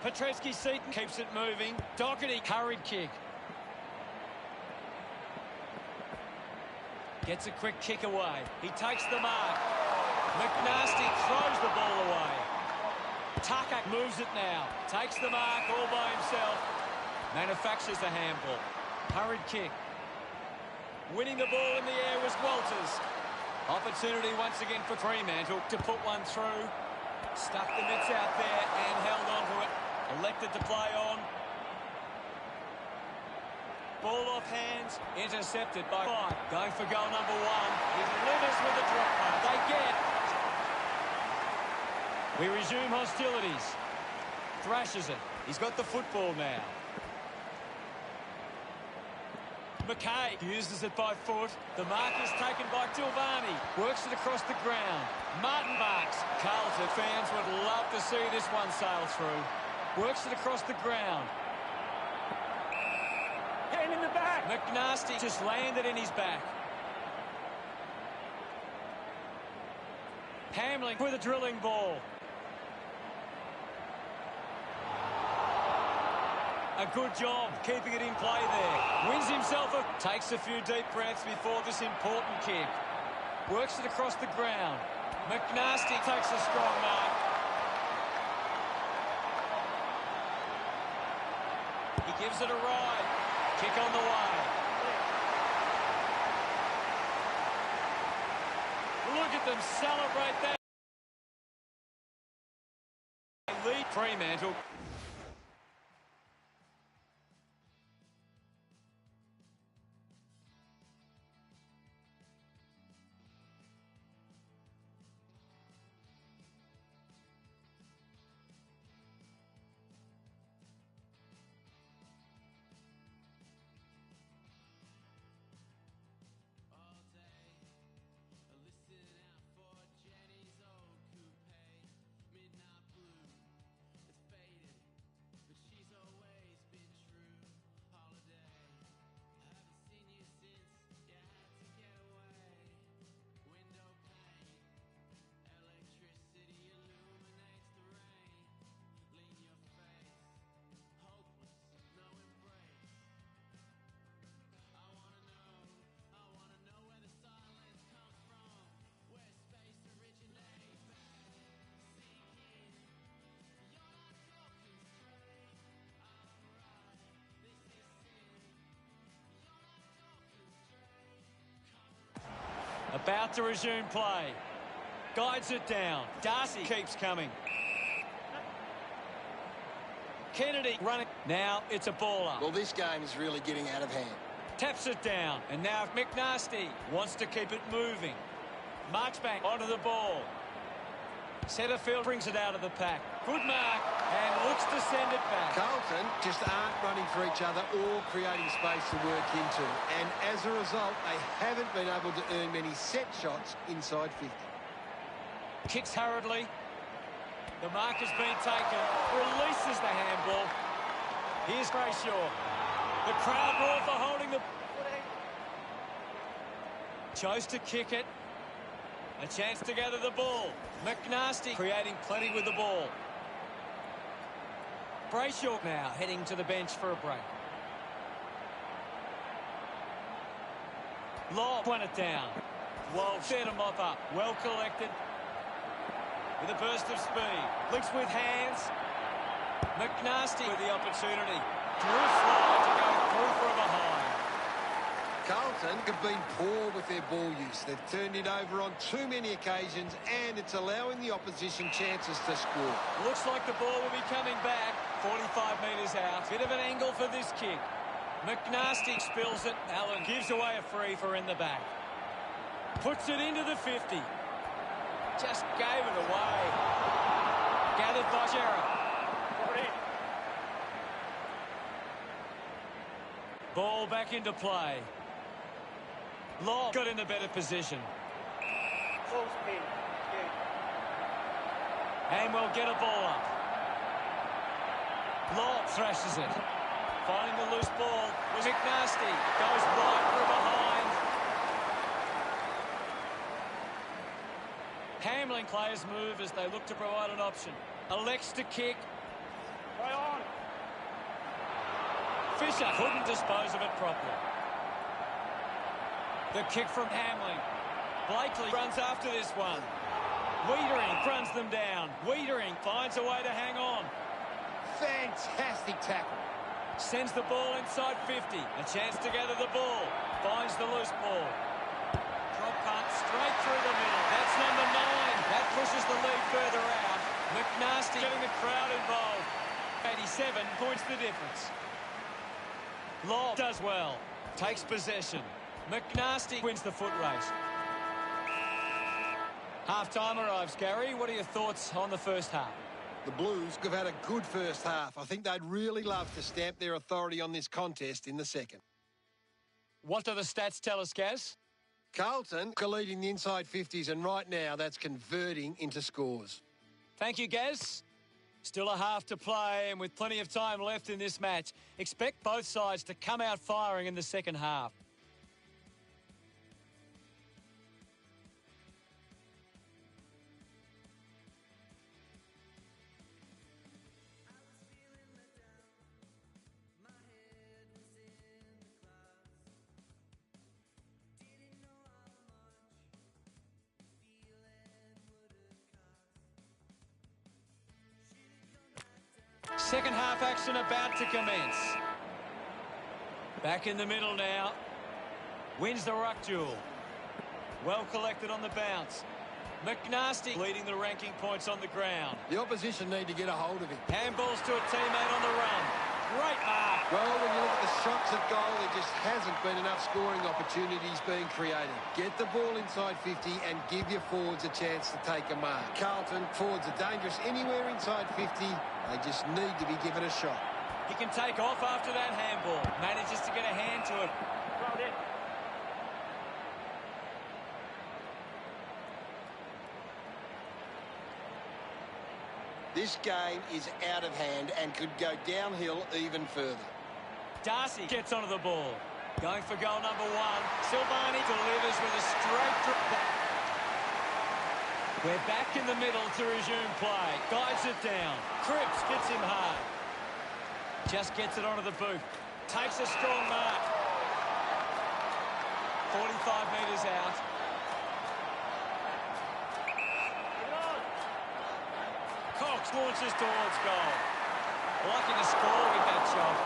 Petreski-Seaton keeps it moving. Doherty, hurried kick. Gets a quick kick away. He takes the mark. McNasty throws the ball away. Tucker moves it now. Takes the mark all by himself. Manufactures a handball. Hurried kick. Winning the ball in the air was Walters. Opportunity once again for Fremantle to put one through. Stuck the mitts out there and held on to it. Elected to play on. Ball off hands. Intercepted by Five. Going for goal number one. He delivers with a drop. They get. We resume hostilities. Thrashes it. He's got the football now. McKay uses it by foot. The mark is taken by Tilvani. Works it across the ground. Martin marks. Carlton fans would love to see this one sail through. Works it across the ground. Hand in the back. McNasty just landed in his back. Hamling with a drilling ball. A good job keeping it in play there. Wins himself a... Takes a few deep breaths before this important kick. Works it across the ground. McNasty takes a strong mark. He gives it a ride. Kick on the way. Look at them celebrate that. Lead Fremantle. About to resume play. Guides it down. Darcy keeps coming. Kennedy running. Now it's a baller. Well, this game is really getting out of hand. Taps it down. And now McNasty wants to keep it moving. Marksbank onto the ball. Setterfield brings it out of the pack. Good mark and looks to send it back. Carlton just aren't running for each other or creating space to work into. And as a result, they haven't been able to earn many set shots inside 50. Kicks hurriedly. The mark has been taken. Releases the handball. Here's Brayshaw. The crowd roar for holding the... Chose to kick it. A chance to gather the ball. McNasty creating plenty with the ball. Brayshaw now heading to the bench for a break. Lob won it down. Well, set him mop up. Well collected. With a burst of speed. Links with hands. McNasty with the opportunity. Drew Fly to go through for a behind. Carlton have been poor with their ball use. They've turned it over on too many occasions, and it's allowing the opposition chances to score. Looks like the ball will be coming back. 45 metres out. Bit of an angle for this kick. McNasty spills it. Allen gives away a free for in the back. Puts it into the 50. Just gave it away. Gathered by Jarrett. Ball back into play. Lob got in a better position. And we'll get a ball up. Lob thrashes it. Finding the loose ball was McNasty. Goes right from behind. Hamling players move as they look to provide an option. Elects to kick. Fisher couldn't dispose of it properly. The kick from Hamling. Blakely runs after this one. Wiedering runs them down. Wiedering finds a way to hang on. Fantastic tackle. Sends the ball inside 50. A chance to gather the ball. Finds the loose ball. Drop punt straight through the middle. That's number 9. That pushes the lead further out. McNasty getting the crowd involved. 87 points the difference. Lobb does well. Takes possession. McNasty wins the foot race. Half-time arrives, Gary. What are your thoughts on the first half? The Blues have had a good first half. I think they'd really love to stamp their authority on this contest in the second. What do the stats tell us, Gaz? Carlton are leading the inside 50s, and right now that's converting into scores. Thank you, Gaz. Still a half to play, and with plenty of time left in this match, expect both sides to come out firing in the second half. Second half action about to commence. Back in the middle now. Wins the ruck duel. Well collected on the bounce. McNasty leading the ranking points on the ground. The opposition need to get a hold of him. Handballs to a teammate on the run. Great mark. Well, when you look at the shots at goal, there just hasn't been enough scoring opportunities being created. Get the ball inside 50 and give your forwards a chance to take a mark. Carlton, forwards are dangerous anywhere inside 50. They just need to be given a shot. He can take off after that handball. Manages to get a hand to it. This game is out of hand and could go downhill even further. Darcy gets onto the ball. Going for goal number 1. Silvani delivers with a straight drop. We're back in the middle to resume play. Guides it down. Cripps gets him hard. Just gets it onto the boot. Takes a strong mark. 45 metres out. Cox launches towards goal. Lucky to score with that shot.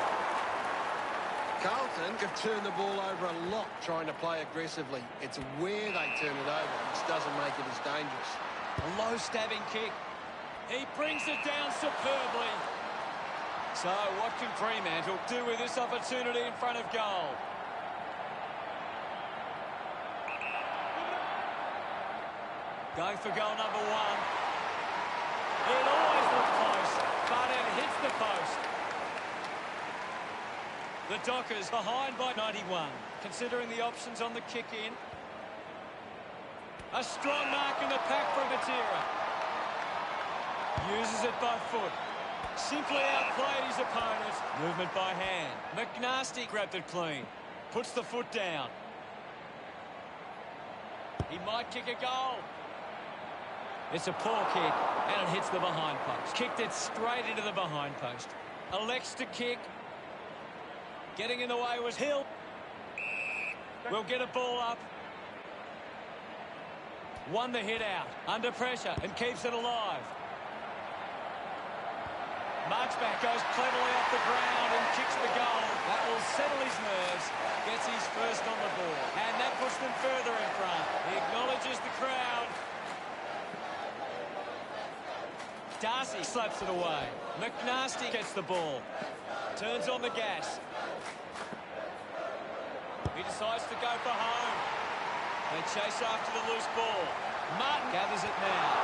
Carlton have turned the ball over a lot trying to play aggressively. It's where they turn it over which doesn't make it as dangerous. A low stabbing kick. He brings it down superbly. So what can Fremantle do with this opportunity in front of goal? Going for goal number 1. It always looks close, but it hits the post. The Dockers behind by 91, considering the options on the kick-in. A strong mark in the pack from Matera. Uses it by foot. Simply outplayed his opponent. Movement by hand. McNasty grabbed it clean. Puts the foot down. He might kick a goal. It's a poor kick, and it hits the behind post. Kicked it straight into the behind post. Elects to kick. Getting in the way was Hill. We'll get a ball up. Won the hit out. Under pressure and keeps it alive. Marchbank goes cleverly off the ground and kicks the goal. That will settle his nerves. Gets his first on the board. And that puts them further in front. He acknowledges the crowd. Darcy slaps it away. McNasty gets the ball. Turns on the gas. He decides to go for home. They chase after the loose ball. Martin gathers it now.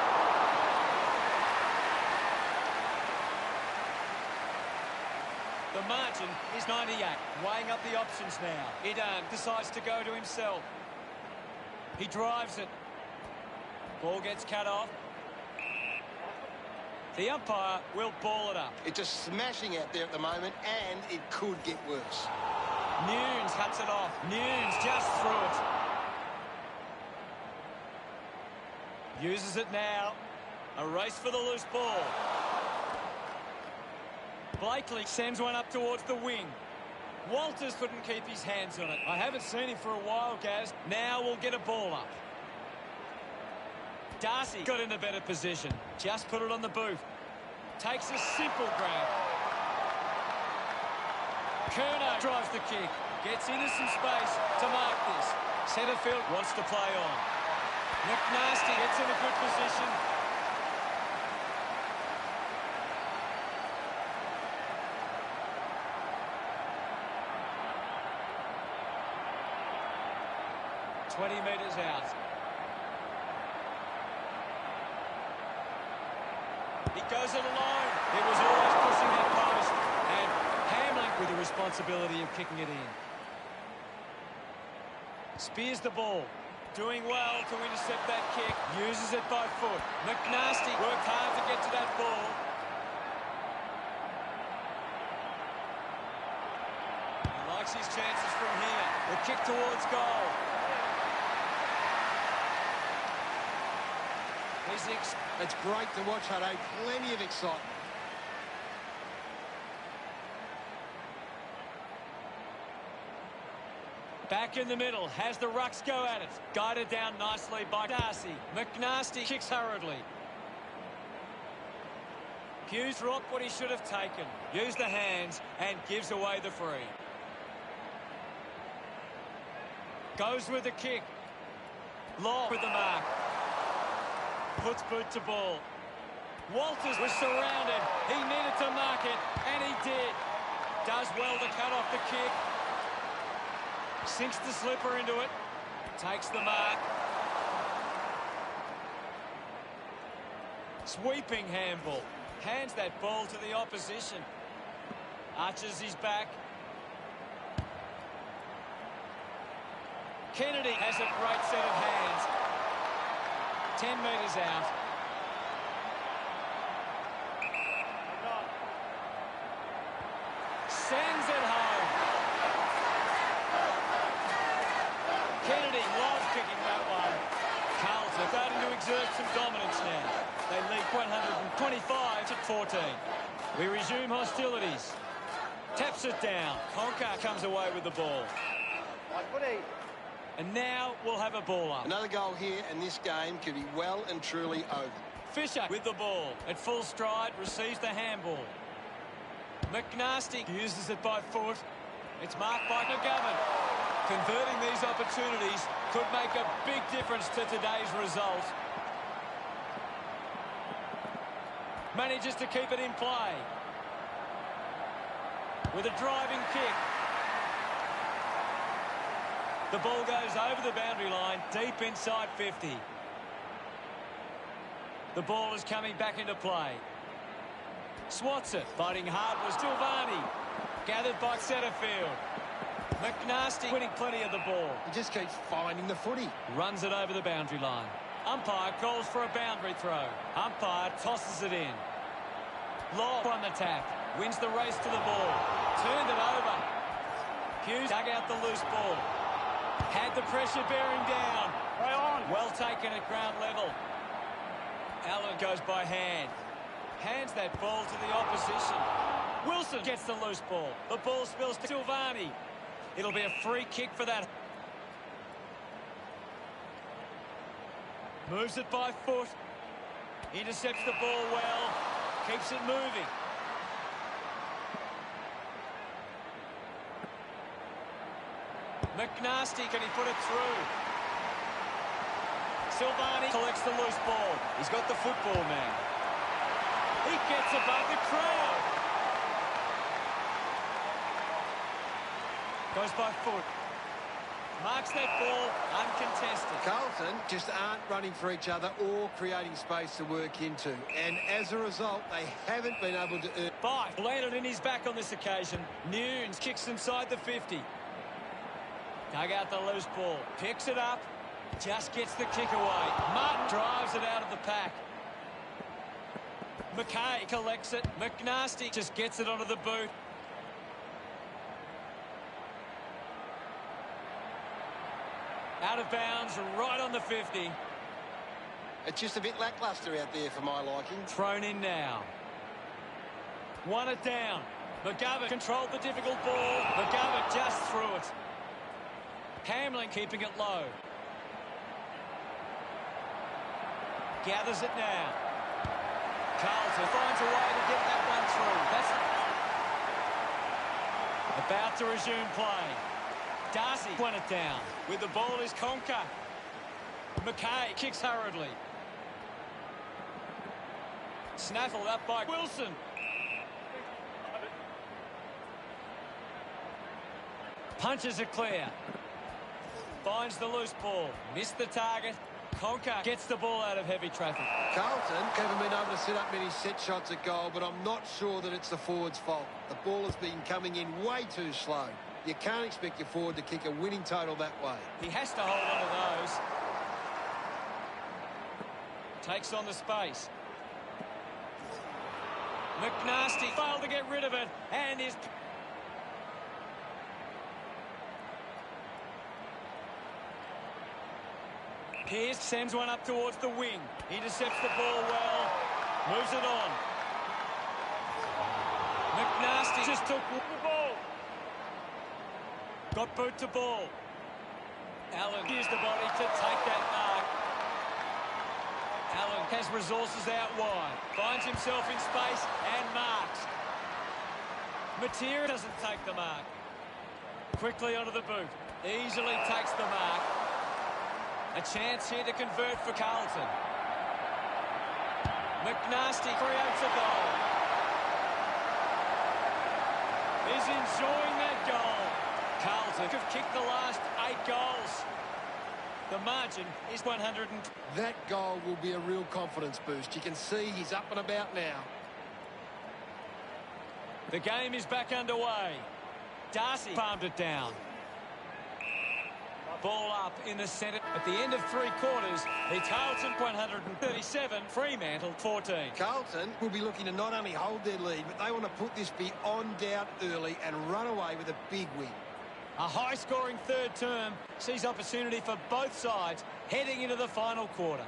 The margin is 98. Weighing up the options now. Idan decides to go to himself. He drives it. Ball gets cut off. The umpire will ball it up. It's just smashing out there at the moment, and it could get worse. Nunes cuts it off. Nunes just through it. Uses it now. A race for the loose ball. Blakely sends one up towards the wing. Walters couldn't keep his hands on it. I haven't seen him for a while, Gaz. Now we'll get a ball up. Darcy got in a better position. Just put it on the boot. Takes a simple grab. Kerno drives the kick. Gets into some space to mark this. Centrefield wants to play on. McNasty gets in a good position. ...20 metres out. He goes it alone. He was always pushing that post. And Hamlin with the responsibility of kicking it in. Spears the ball. Doing well to intercept that kick. Uses it by foot. McNasty worked hard to get to that ball. He likes his chances from here. The kick towards goal. It's great to watch, Hutto. Plenty of excitement. Back in the middle, has the rucks go at it. Guided down nicely by Darcy. McNasty kicks hurriedly. Hughes dropped what he should have taken. Used the hands and gives away the free. Goes with the kick. Law with the mark. Puts boot to ball. Walters was surrounded. He needed to mark it, and he did. Does well to cut off the kick. Sinks the slipper into it. Takes the mark. Sweeping handball. Hands that ball to the opposition. Arches his back. Kennedy has a great set of hands. 10 metres out. Sends it home. Kennedy loves kicking that one. Carlton starting to exert some dominance now. They lead 125-14. We resume hostilities. Taps it down. Conker comes away with the ball. And now we'll have a ball up. Another goal here, and this game could be well and truly over. Fisher with the ball. At full stride, receives the handball. McNasty uses it by foot. It's marked by McGovern. Converting these opportunities could make a big difference to today's result. Manages to keep it in play. With a driving kick. The ball goes over the boundary line, deep inside 50. The ball is coming back into play. Swats it. Fighting hard was Silvani. Gathered by Setterfield. McNasty winning plenty of the ball. He just keeps finding the footy. Runs it over the boundary line. Umpire calls for a boundary throw. Umpire tosses it in. Law on the tap. Wins the race to the ball. Turned it over. Hughes dug out the loose ball. Had the pressure bearing down. Right on. Well taken at ground level. Allen goes by hand. Hands that ball to the opposition. Wilson gets the loose ball. The ball spills to Silvani. It'll be a free kick for that. Moves it by foot. Intercepts the ball well. Keeps it moving. McNasty, can he put it through? Silvani collects the loose ball. He's got the football now. He gets above the crowd. Goes by foot. Marks that ball uncontested. Carlton just aren't running for each other or creating space to work into. And as a result, they haven't been able to earn. Bite landed in his back on this occasion. Nunes kicks inside the 50. Dug out the loose ball. Picks it up. Just gets the kick away. Martin drives it out of the pack. McKay collects it. McNasty just gets it onto the boot. Out of bounds, right on the 50. It's just a bit lacklustre out there for my liking. Thrown in now. Won it down. McGovern controlled the difficult ball. McGovern just threw it. Hamlin keeping it low. Gathers it now. Carlton finds a way to get that one through. About to resume play. Darcy won it down. With the ball is Conker. McKay kicks hurriedly. Snaffled up by Wilson. Punches it clear. Finds the loose ball. Missed the target. Conker gets the ball out of heavy traffic. Carlton haven't been able to set up many set shots at goal, but I'm not sure that it's the forward's fault. The ball has been coming in way too slow. You can't expect your forward to kick a winning total that way. He has to hold on to those. Takes on the space. McNasty failed to get rid of it, and is... Pearce sends one up towards the wing. Intercepts the ball well. Moves it on. McNasty just took the ball. Got boot to ball. Allen used the body to take that mark. Allen has resources out wide. Finds himself in space and marks. Matera doesn't take the mark. Quickly onto the boot. Easily takes the mark. A chance here to convert for Carlton. McNasty creates a goal. He's enjoying that goal. Carlton have kicked the last 8 goals. The margin is 100. That goal will be a real confidence boost. You can see he's up and about now. The game is back underway. Darcy palmed it down. Ball up in the centre. At the end of 3 quarters, it's Carlton 137, Fremantle 14. Carlton will be looking to not only hold their lead, but they want to put this beyond doubt early and run away with a big win. A high-scoring third term sees opportunity for both sides heading into the final quarter.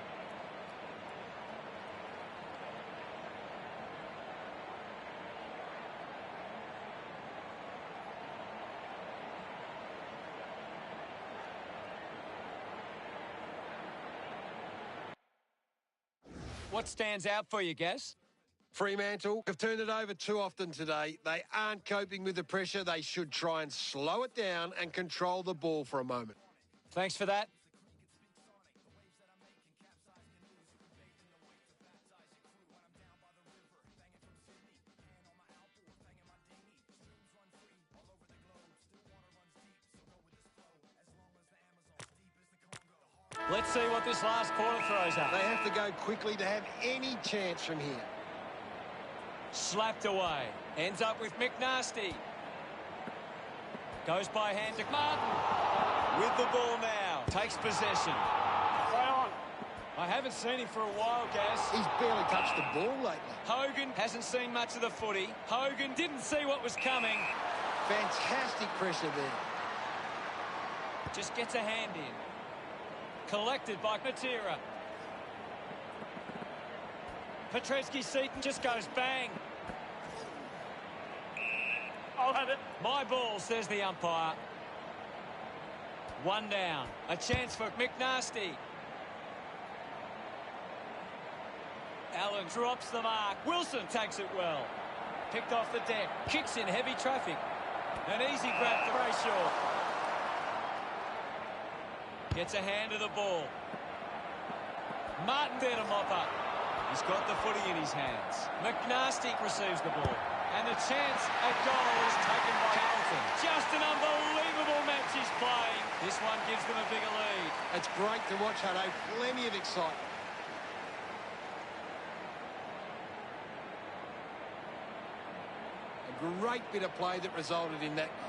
What stands out for you, Gaz? Fremantle have turned it over too often today. They aren't coping with the pressure. They should try and slow it down and control the ball for a moment. Thanks for that. Let's see what this last quarter throws up. They have to go quickly to have any chance from here. Slapped away. Ends up with McNasty. Goes by hand to Martin. With the ball now. Takes possession. Play on. I haven't seen him for a while, Gaz. He's barely touched the ball lately. Hogan hasn't seen much of the footy. Hogan didn't see what was coming. Fantastic pressure there. Just gets a hand in. Collected by Matera. Petreski-Seaton just goes bang. I'll have it. My ball, says the umpire. 1 down. A chance for McNasty. Allen drops the mark. Wilson takes it well. Picked off the deck. Kicks in heavy traffic. An easy grab for Brayshaw. Gets a hand of the ball. Martin there to mop up. He's got the footy in his hands. McNasty receives the ball. And the chance at goal is taken by Carlton. Just an unbelievable match he's playing. This one gives them a bigger lead. It's great to watch, Hutto. Plenty of excitement. A great bit of play that resulted in that goal.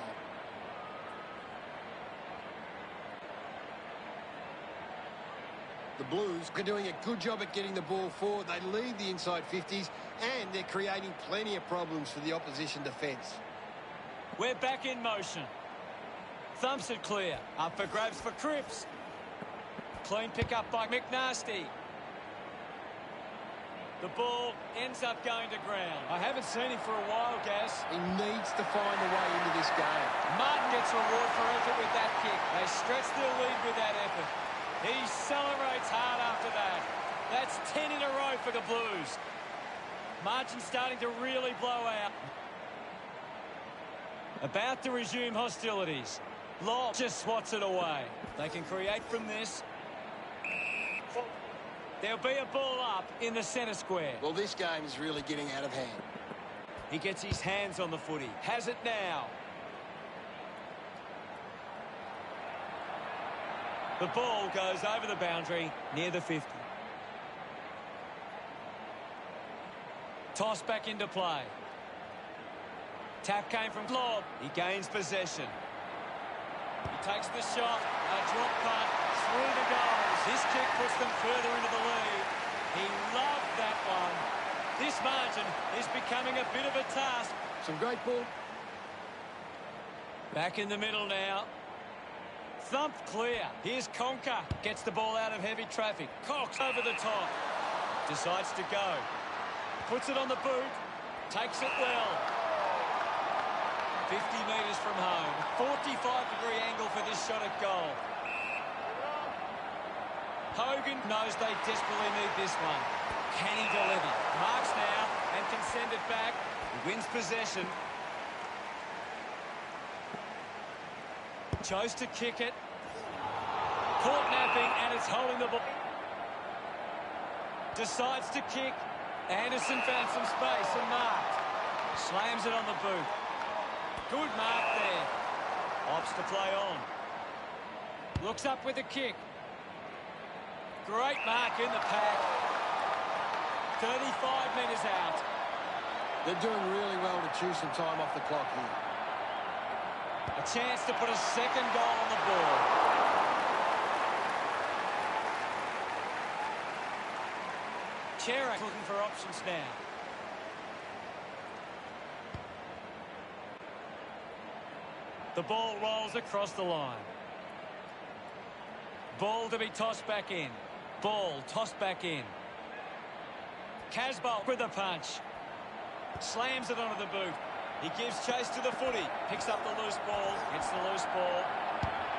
The Blues are doing a good job at getting the ball forward. They lead the inside 50s, and they're creating plenty of problems for the opposition defence. We're back in motion. Thumps it clear. Up for grabs for Cripps. Clean pick up by McNasty. The ball ends up going to ground. I haven't seen him for a while, Gaz. He needs to find a way into this game. Martin gets reward for effort with that kick. They stretch their lead with that effort. He celebrates hard after that. That's 10 in a row for the Blues. Margin starting to really blow out. About to resume hostilities. Lob just swats it away. They can create from this. There'll be a ball up in the centre square. Well, this game is really getting out of hand. He gets his hands on the footy. Has it now. The ball goes over the boundary near the 50. Toss back into play. Tap came from lob. He gains possession. He takes the shot. A drop punt through the goals. This kick puts them further into the lead. He loved that one. This margin is becoming a bit of a task. Some great ball. Back in the middle now. Thumped clear. Here's Conker. Gets the ball out of heavy traffic. Cox over the top. Decides to go. Puts it on the boot. Takes it well. 50 metres from home. 45-degree angle for this shot at goal. Hogan knows they desperately need this one. Can he deliver? Marks now and can send it back. He wins possession. Chose to kick it. Caught napping and it's holding the ball. Decides to kick. Anderson found some space and marked. Slams it on the boot. Good mark there. Opts to play on. Looks up with a kick. Great mark in the pack. 35 metres out. They're doing really well to chew some time off the clock here. A chance to put a second goal on the board. Cherac looking for options now. The ball rolls across the line. Ball to be tossed back in. Ball tossed back in. Casbolt with a punch. Slams it onto the boot. He gives chase to the footy. Picks up the loose ball. Gets the loose ball.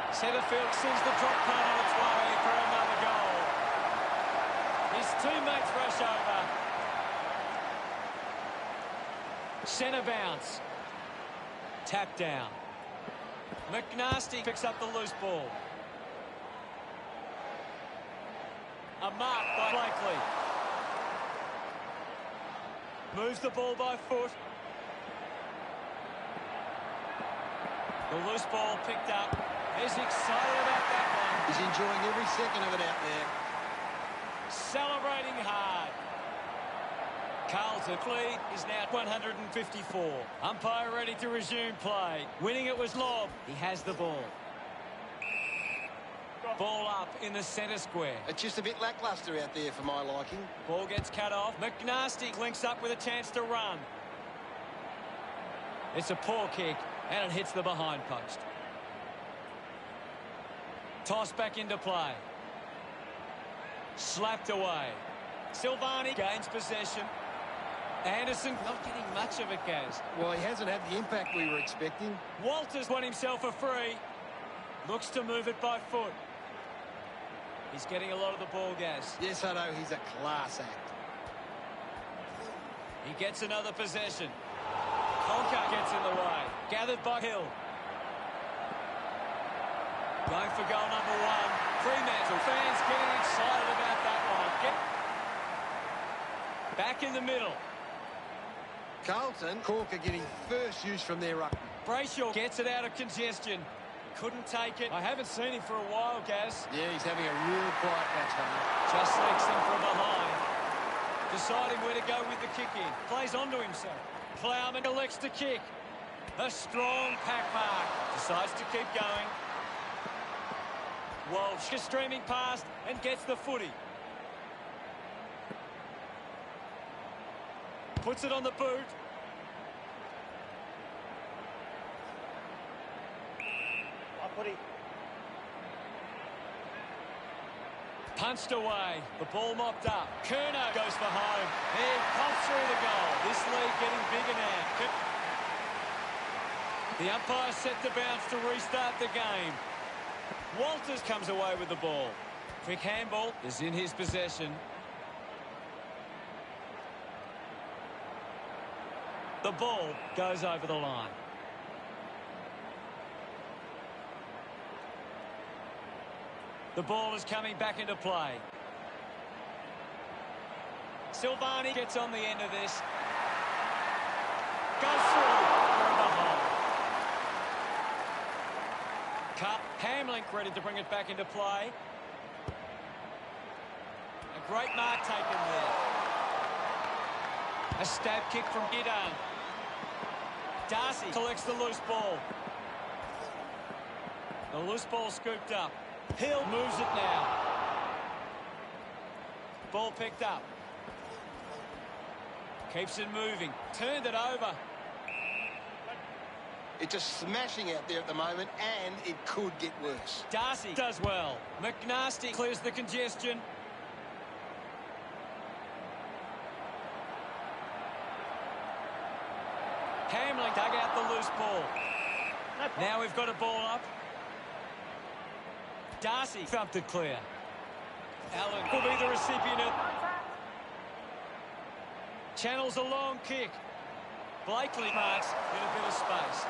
Setterfield sends the drop punt on its way for another goal. His teammates rush over. Centre bounce. Tap down. McNasty picks up the loose ball. A mark by Blakely. Moves the ball by foot. The loose ball picked up. He's excited about that one. He's enjoying every second of it out there. Celebrating hard. Carlton lead is now 154. Umpire ready to resume play. Winning it was Lobb. He has the ball. Ball up in the centre square. It's just a bit lacklustre out there for my liking. Ball gets cut off. McNasty links up with a chance to run. It's a poor kick, and it hits the behind post. Toss back into play. Slapped away. Silvani gains possession. Anderson not getting much of it, Gaz. Well, he hasn't had the impact we were expecting. Walters won himself a free. Looks to move it by foot. He's getting a lot of the ball, Gaz. Yes, I know. He's a class act. He gets another possession. Conker gets in the way. Gathered by Hill. Going for goal number one. Fremantle fans getting excited about that one. Back in the middle. Carlton, Corker getting first use from their ruck. Brayshaw gets it out of congestion. Couldn't take it. I haven't seen him for a while, Gaz. Yeah, he's having a real quiet match, Hunter. Just selects him from behind. Deciding where to go with the kick in. Plays onto himself. Plowman elects to kick. A strong pack mark. Decides to keep going. Walsh is streaming past and gets the footy. Puts it on the boot. Punched away. The ball mopped up. Kerner goes for home. He pops through the goal. This lead getting bigger now. The umpire set to bounce to restart the game. Walters comes away with the ball. Quick handball is in his possession. The ball goes over the line. The ball is coming back into play. Silvani gets on the end of this. Goes through. Through the hole. Cut. Hamlin ready to bring it back into play. A great mark taken there. A stab kick from Gidan. Darcy collects the loose ball. The loose ball scooped up. Hill moves it now. Ball picked up. Keeps it moving. Turned it over. It's just smashing out there at the moment, and it could get worse. Darcy does well. McNasty clears the congestion. Hamlin dug out the loose ball. Now we've got a ball up. Darcy thumped it clear. Allen will be the recipient of... Channels a long kick. Blakely marks in a bit of space.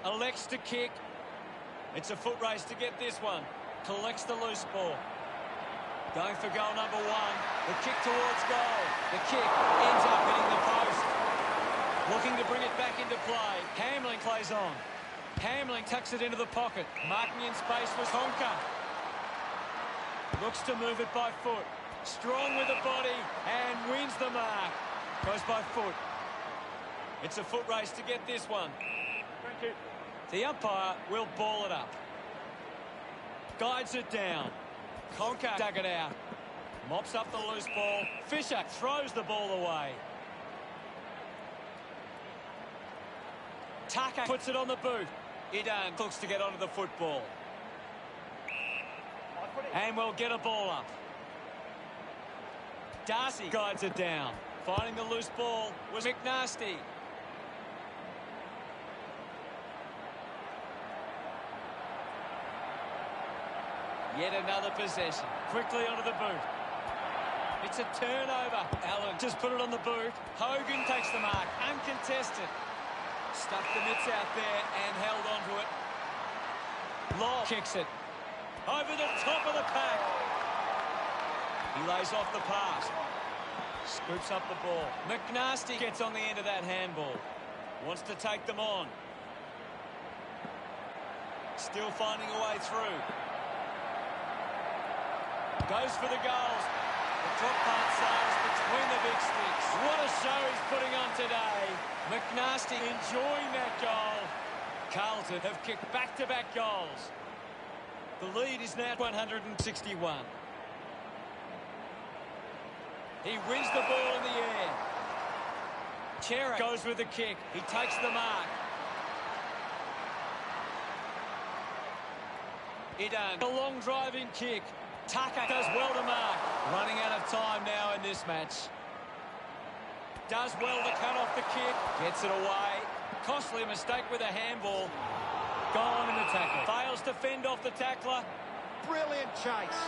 Elects to kick. It's a foot race to get this one. Collects the loose ball. Going for goal number one. The kick towards goal. The kick ends up hitting the post. Looking to bring it back into play. Hamlin plays on. Hamlin tucks it into the pocket. Marking in space was Honka. Looks to move it by foot. Strong with the body and wins the mark. Goes by foot. It's a foot race to get this one. Thank you. The umpire will ball it up. Guides it down. Honka dug it out. Mops up the loose ball. Fisher throws the ball away. Tucker puts it on the boot. Idan looks to get onto the football. And we'll get a ball up. Darcy guides it down. Finding the loose ball was McNasty. Yet another possession. Quickly onto the boot. It's a turnover. Allen just put it on the boot. Hogan takes the mark. Uncontested. Stuck the mitts out there and held on to it. Law kicks it. Over the top of the pack. He lays off the pass. Scoops up the ball. McNasty gets on the end of that handball. Wants to take them on. Still finding a way through. Goes for the goals. The drop part sails between the big sticks. What a show he's putting on today. McNasty enjoying that goal. Carlton have kicked back-to-back goals. The lead is now 161. He wins the ball in the air. Chera goes with the kick. He takes the mark. Idan, a long driving kick. Tucker does well to mark. Running out of time now in this match. Does well to cut off the kick. Gets it away. Costly mistake with a handball. Gone in the tackle. Fails to fend off the tackler. Brilliant chase.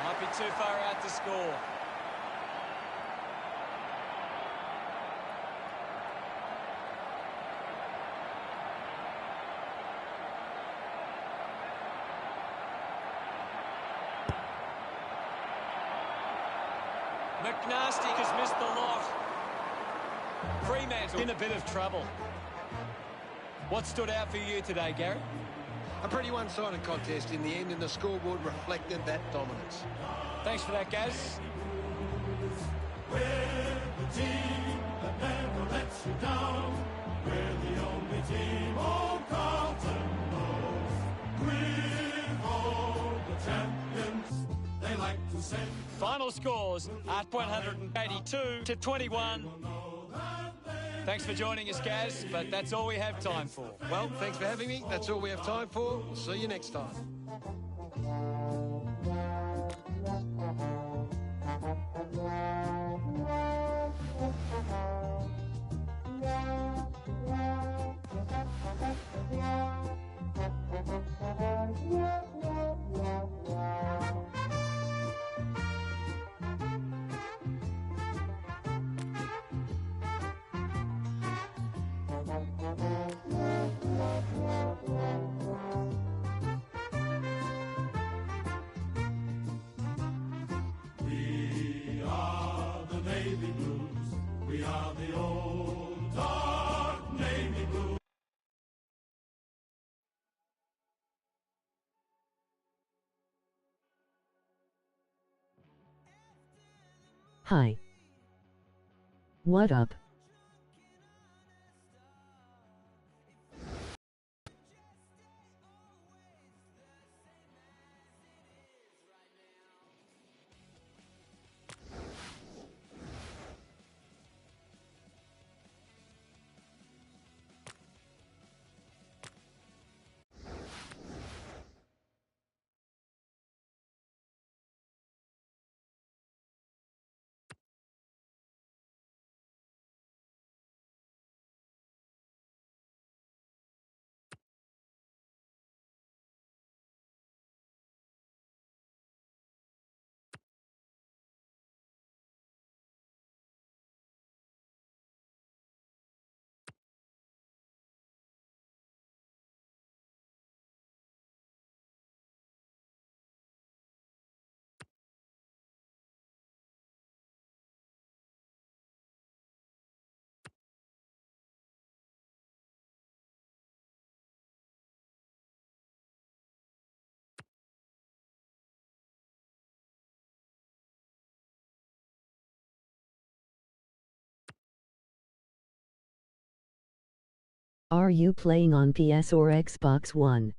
Might be too far out to score. McNasty has missed the lot. Fremantle in a bit of trouble. What stood out for you today, Gary? A pretty one-sided contest in the end, and the scoreboard reflected that dominance. Thanks for that, Gaz. We're the team that never lets you down. We're the only team old Carlton knows. We're all the champions, they like to say. Final scores at 182 to 21. Thanks for joining us, Gaz, but that's all we have time for. Well, thanks for having me. That's all we have time for. We'll see you next time. We are the old dark navy blue. Hi. What up? Are you playing on PS or Xbox One?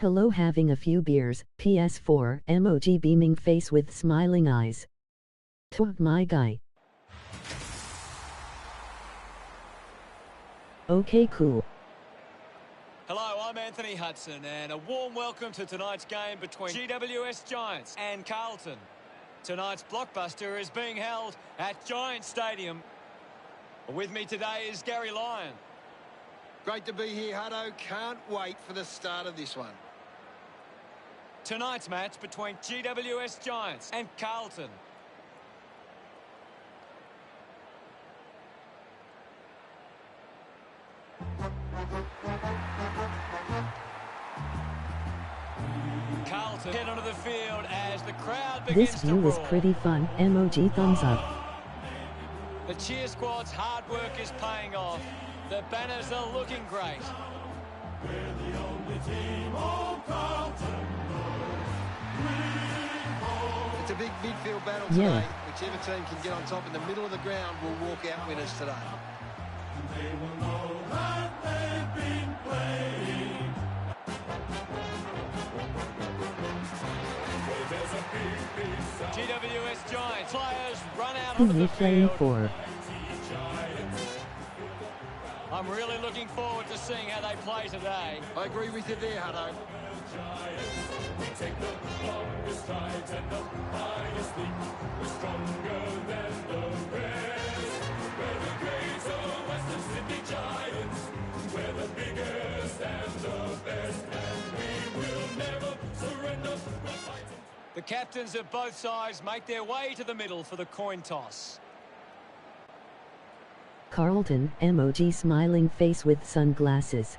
Hello, having a few beers, PS4, emoji beaming face with smiling eyes. Twat my guy. Okay, cool. Hello, I'm Anthony Hudson, and a warm welcome to tonight's game between GWS Giants and Carlton. Tonight's blockbuster is being held at Giants Stadium. With me today is Gary Lyon. Great to be here, Hutto. Can't wait for the start of this one. Tonight's match between GWS Giants and Carlton. Carlton head onto the field as the crowd begins This to view is roar. pretty fun, emoji thumbs up. The cheer squad's hard work is paying off. The banners are looking great. We're the only team all Carlton knows. It's a big midfield battle Yeah. today. Whichever team can get on top in the middle of the ground will walk out winners today. They will know that they've been playing. There's a big sound. GWS Giants players run out Who onto you the playing field. for? I'm really looking forward to seeing how they play today. I agree with you there, Hutto. We take the longest strides and the highest leap. We're stronger than the rest. We're the greater Western Sydney Giants. We're the biggest and the best. And we will never surrender. We'll fight. The captains of both sides make their way to the middle for the coin toss. Carlton, emoji smiling face with sunglasses.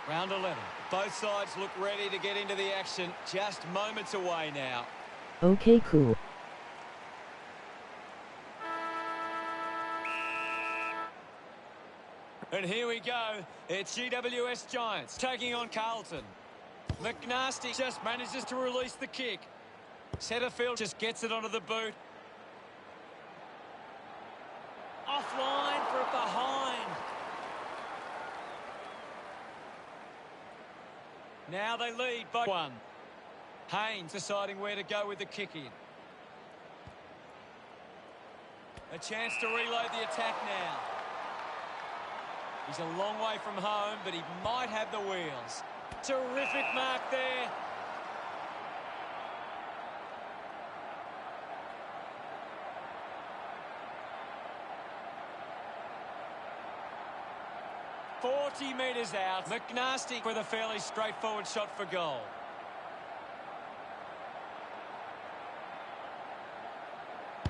Round 11. Both sides look ready to get into the action. Just moments away now. Okay, cool. And here we go. It's GWS Giants taking on Carlton. McNasty just manages to release the kick. Setterfield just gets it onto the boot. Offline for a behind. Now they lead by 1. Haynes deciding where to go with the kick in. A chance to reload the attack now. He's a long way from home, but he might have the wheels. Terrific mark there. 40 metres out. McNasty with a fairly straightforward shot for goal.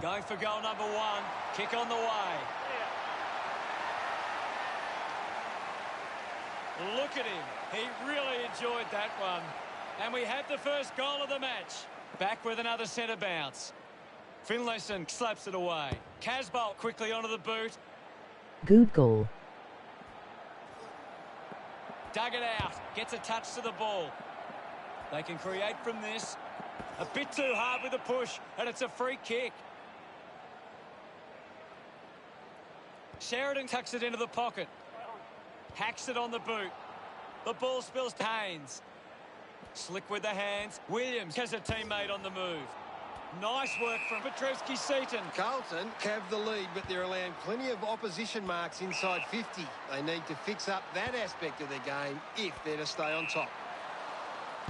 Going for goal number 1. Kick on the way. Look at him. He really enjoyed that one. And we have the first goal of the match. Back with another centre bounce. Finlayson slaps it away. Casbolt quickly onto the boot. Good goal. Dug it out. Gets a touch to the ball. They can create from this. A bit too hard with the push, and it's a free kick. Sheridan tucks it into the pocket. Hacks it on the boot. The ball spills to Haynes. Slick with the hands. Williams has a teammate on the move. Nice work from Petrevski-Seaton. Carlton have the lead, but they're allowing plenty of opposition marks inside 50. They need to fix up that aspect of their game if they're to stay on top.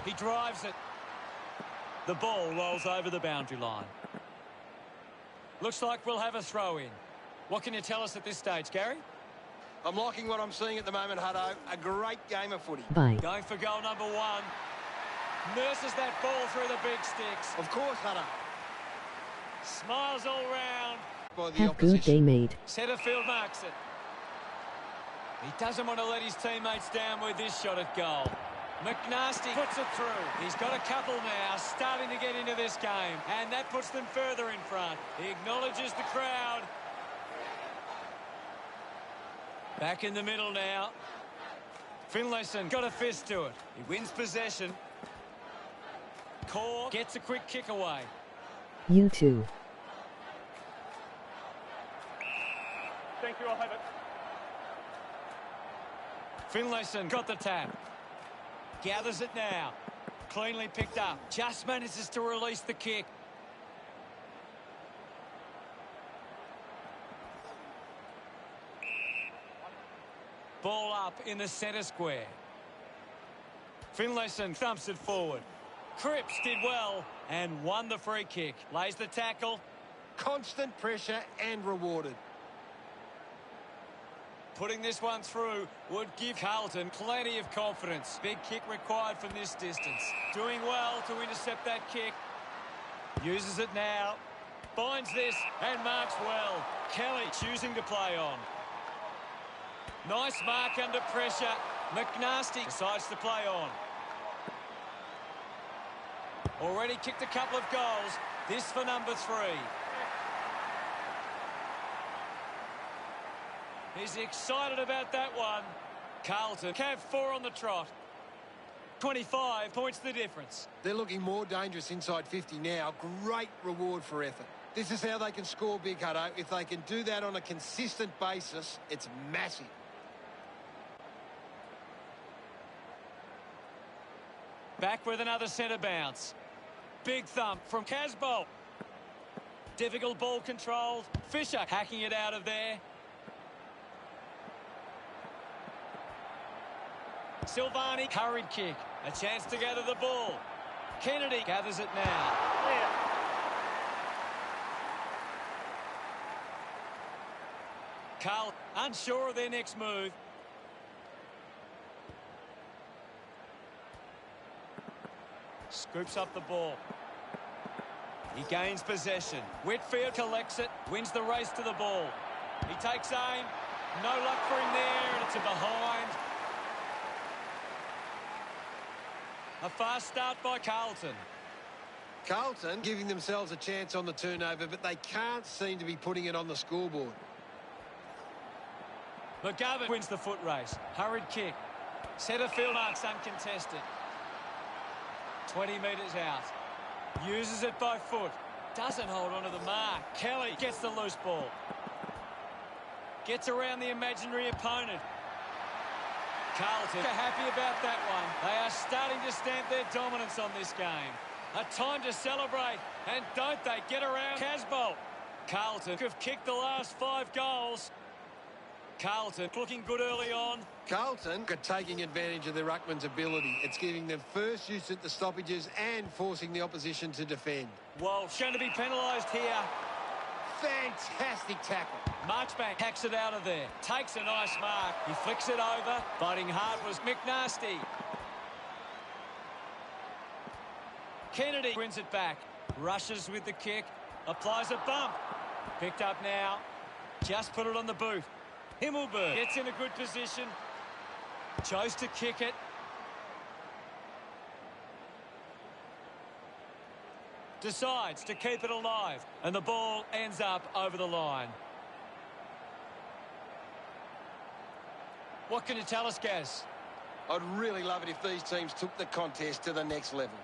He drives it. The ball rolls over the boundary line. Looks like we'll have a throw-in. What can you tell us at this stage, Gary? I'm liking what I'm seeing at the moment, Hutto. A great game of footy. Bye. Going for goal number 1. Nurses that ball through the big sticks. Of course, Hutto. Smiles all round. By the Have good day, mate. Setterfield marks it. He doesn't want to let his teammates down with this shot at goal. McNasty puts it through. He's got a couple now, starting to get into this game. And that puts them further in front. He acknowledges the crowd. Back in the middle now. Finlayson got a fist to it. He wins possession. Core gets a quick kick away. You too. Thank you, I'll have it. Finlayson got the tap. Gathers it now. Cleanly picked up. Just manages to release the kick. Ball up in the centre square. Finlayson thumps it forward. Cripps did well and won the free kick. Lays the tackle. Constant pressure and rewarded. Putting this one through would give Carlton plenty of confidence. Big kick required from this distance. Doing well to intercept that kick. Uses it now. Finds this and marks well. Kelly choosing to play on. Nice mark under pressure. McNasty decides to play on. Already kicked a couple of goals. This for number 3. He's excited about that one. Carlton have 4 on the trot. 25 points the difference. They're looking more dangerous inside 50 now. Great reward for effort. This is how they can score big, Hutto. If they can do that on a consistent basis, it's massive. Back with another centre bounce. Big thump from Casbolt. Difficult ball controlled. Fisher hacking it out of there. Silvani, hurried kick. A chance to gather the ball. Kennedy gathers it now. Carl unsure of their next move. Scoops up the ball. He gains possession. Whitfield collects it, wins the race to the ball. He takes aim. No luck for him there, and it's a behind. A fast start by Carlton. Carlton giving themselves a chance on the turnover, but they can't seem to be putting it on the scoreboard. McGovern wins the foot race. Hurried kick. Setterfield marks uncontested. 20 metres out. Uses it by foot. Doesn't hold on to the mark. Kelly gets the loose ball. Gets around the imaginary opponent. Carlton are happy about that one. They are starting to stamp their dominance on this game. A time to celebrate. And don't they get around Casbolt. Carlton have kicked the last 5 goals. Carlton looking good early on. Carlton are taking advantage of their ruckman's ability. It's giving them first use at the stoppages and forcing the opposition to defend. Well, going to be penalised here. Fantastic tackle. Marchbank hacks it out of there. Takes a nice mark. He flicks it over. Biting hard was McNasty. Kennedy wins it back. Rushes with the kick. Applies a bump. Picked up now. Just put it on the boot. Himmelberg gets in a good position. Chose to kick it. Decides to keep it alive. And the ball ends up over the line. What can you tell us, Gaz? I'd really love it if these teams took the contest to the next level.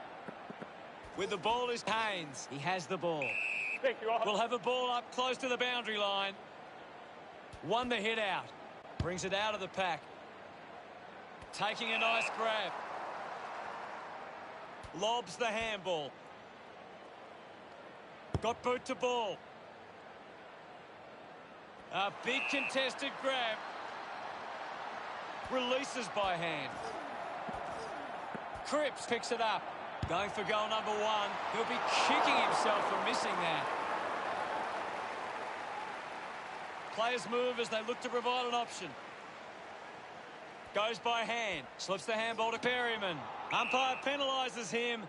With the ball is Haynes. He has the ball. We'll have a ball up close to the boundary line. Won the hit out. Brings it out of the pack. Taking a nice grab. Lobs the handball. Got boot to ball. A big contested grab. Releases by hand. Cripps picks it up. Going for goal number 1. He'll be kicking himself for missing that. Players move as they look to provide an option. Goes by hand. Slips the handball to Perryman. Umpire penalises him.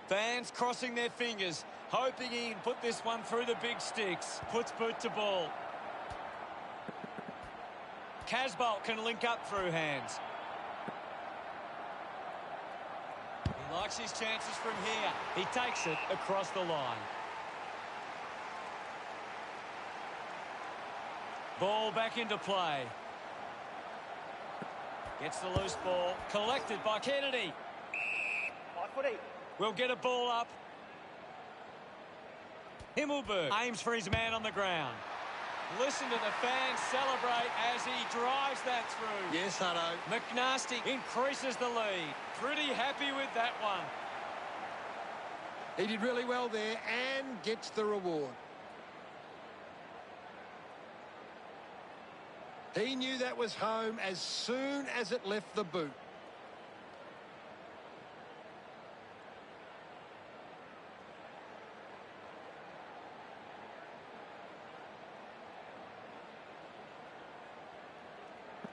Fans crossing their fingers, hoping he can put this one through the big sticks. Puts boot to ball. Casbolt can link up through hands. He likes his chances from here. He takes it across the line. Ball back into play. Gets the loose ball. Collected by Kennedy. We'll get a ball up. Himmelberg aims for his man on the ground. Listen to the fans celebrate as he drives that through. Yes, Hutto. McNasty increases the lead. Pretty happy with that one. He did really well there and gets the reward. He knew that was home as soon as it left the boot.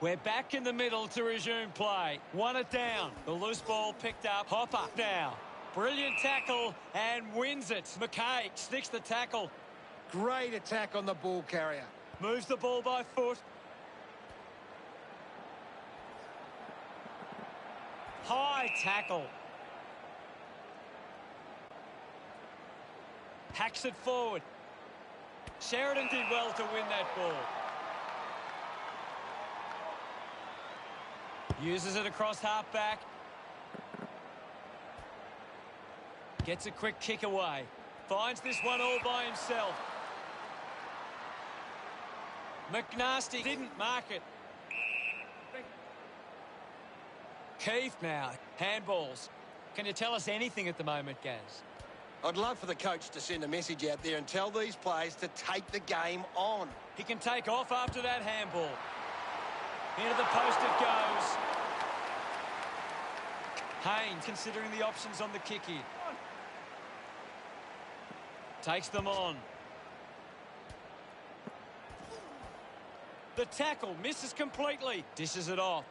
We're back in the middle to resume play. Won it down. The loose ball picked up. Hopper now. Brilliant tackle and wins it. McKay sticks the tackle. Great attack on the ball carrier. Moves the ball by foot. High tackle. Hacks it forward. Sheridan did well to win that ball. Uses it across half-back. Gets a quick kick away. Finds this one all by himself. McNasty didn't mark it. Keith now. Handballs. Can you tell us anything at the moment, Gaz? I'd love for the coach to send a message out there and tell these players to take the game on. He can take off after that handball. Into the post it goes. Haynes considering the options on the kick here. Takes them on. The tackle misses completely. Dishes it off.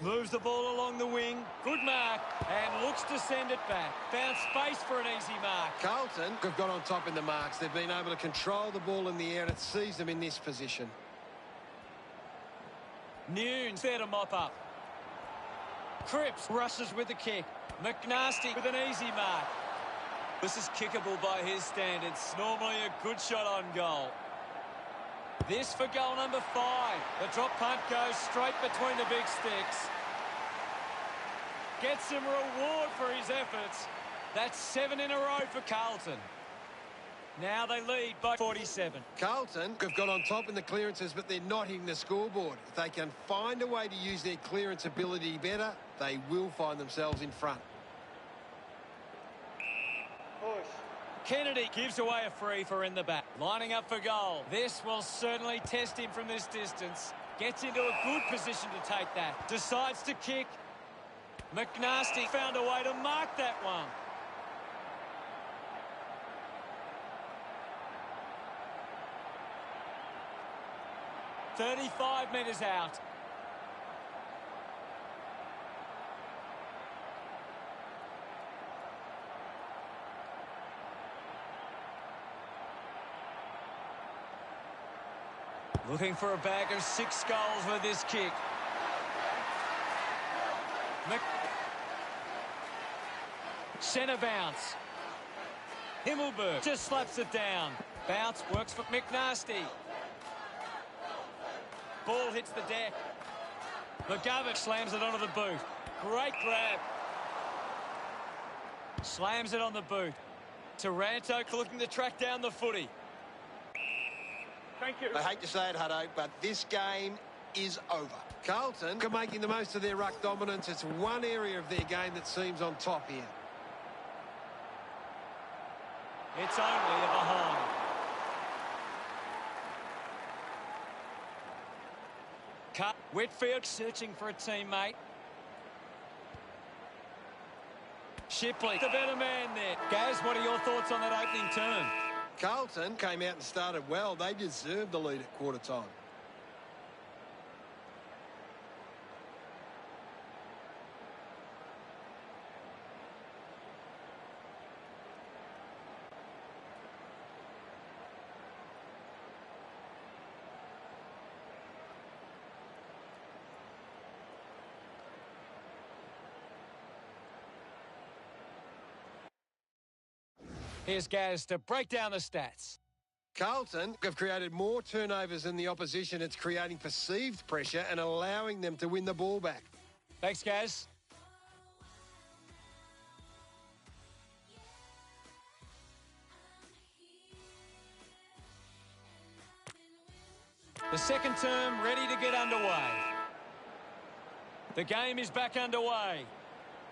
Moves the ball along the wing. Good mark. And looks to send it back. Found space for an easy mark. Carlton have got on top in the marks. They've been able to control the ball in the air and it sees them in this position. Nunes there to mop up. Cripps rushes with the kick. McNasty with an easy mark. This is kickable by his standards. Normally a good shot on goal. This for goal number 5. The drop punt goes straight between the big sticks. Gets some reward for his efforts. That's 7 in a row for Carlton. Now they lead by 47. Carlton have got on top in the clearances, but they're not hitting the scoreboard. If they can find a way to use their clearance ability better, they will find themselves in front. Push. Kennedy gives away a free for in the back. Lining up for goal. This will certainly test him from this distance. Gets into a good position to take that. Decides to kick. McNasty found a way to mark that one. 35 metres out. Looking for a bag of 6 goals with this kick. Centre bounce. Himmelberg just slaps it down. Bounce works for McNasty. Ball hits the deck. McGovern slams it onto the boot. Great grab. Slams it on the boot. Taranto looking to track down the footy. Thank you. I hate to say it, Hutto, but this game is over. Carlton are making the most of their ruck dominance. It's one area of their game that seems on top here. It's only a behind. Cut. Whitfield searching for a teammate. Shipley, the better man there. Gaz, what are your thoughts on that opening turn? Carlton came out and started well. They deserved the lead at quarter time. Here's Gaz to break down the stats. Carlton have created more turnovers than the opposition. It's creating perceived pressure and allowing them to win the ball back. Thanks, Gaz. The second term ready to get underway. The game is back underway.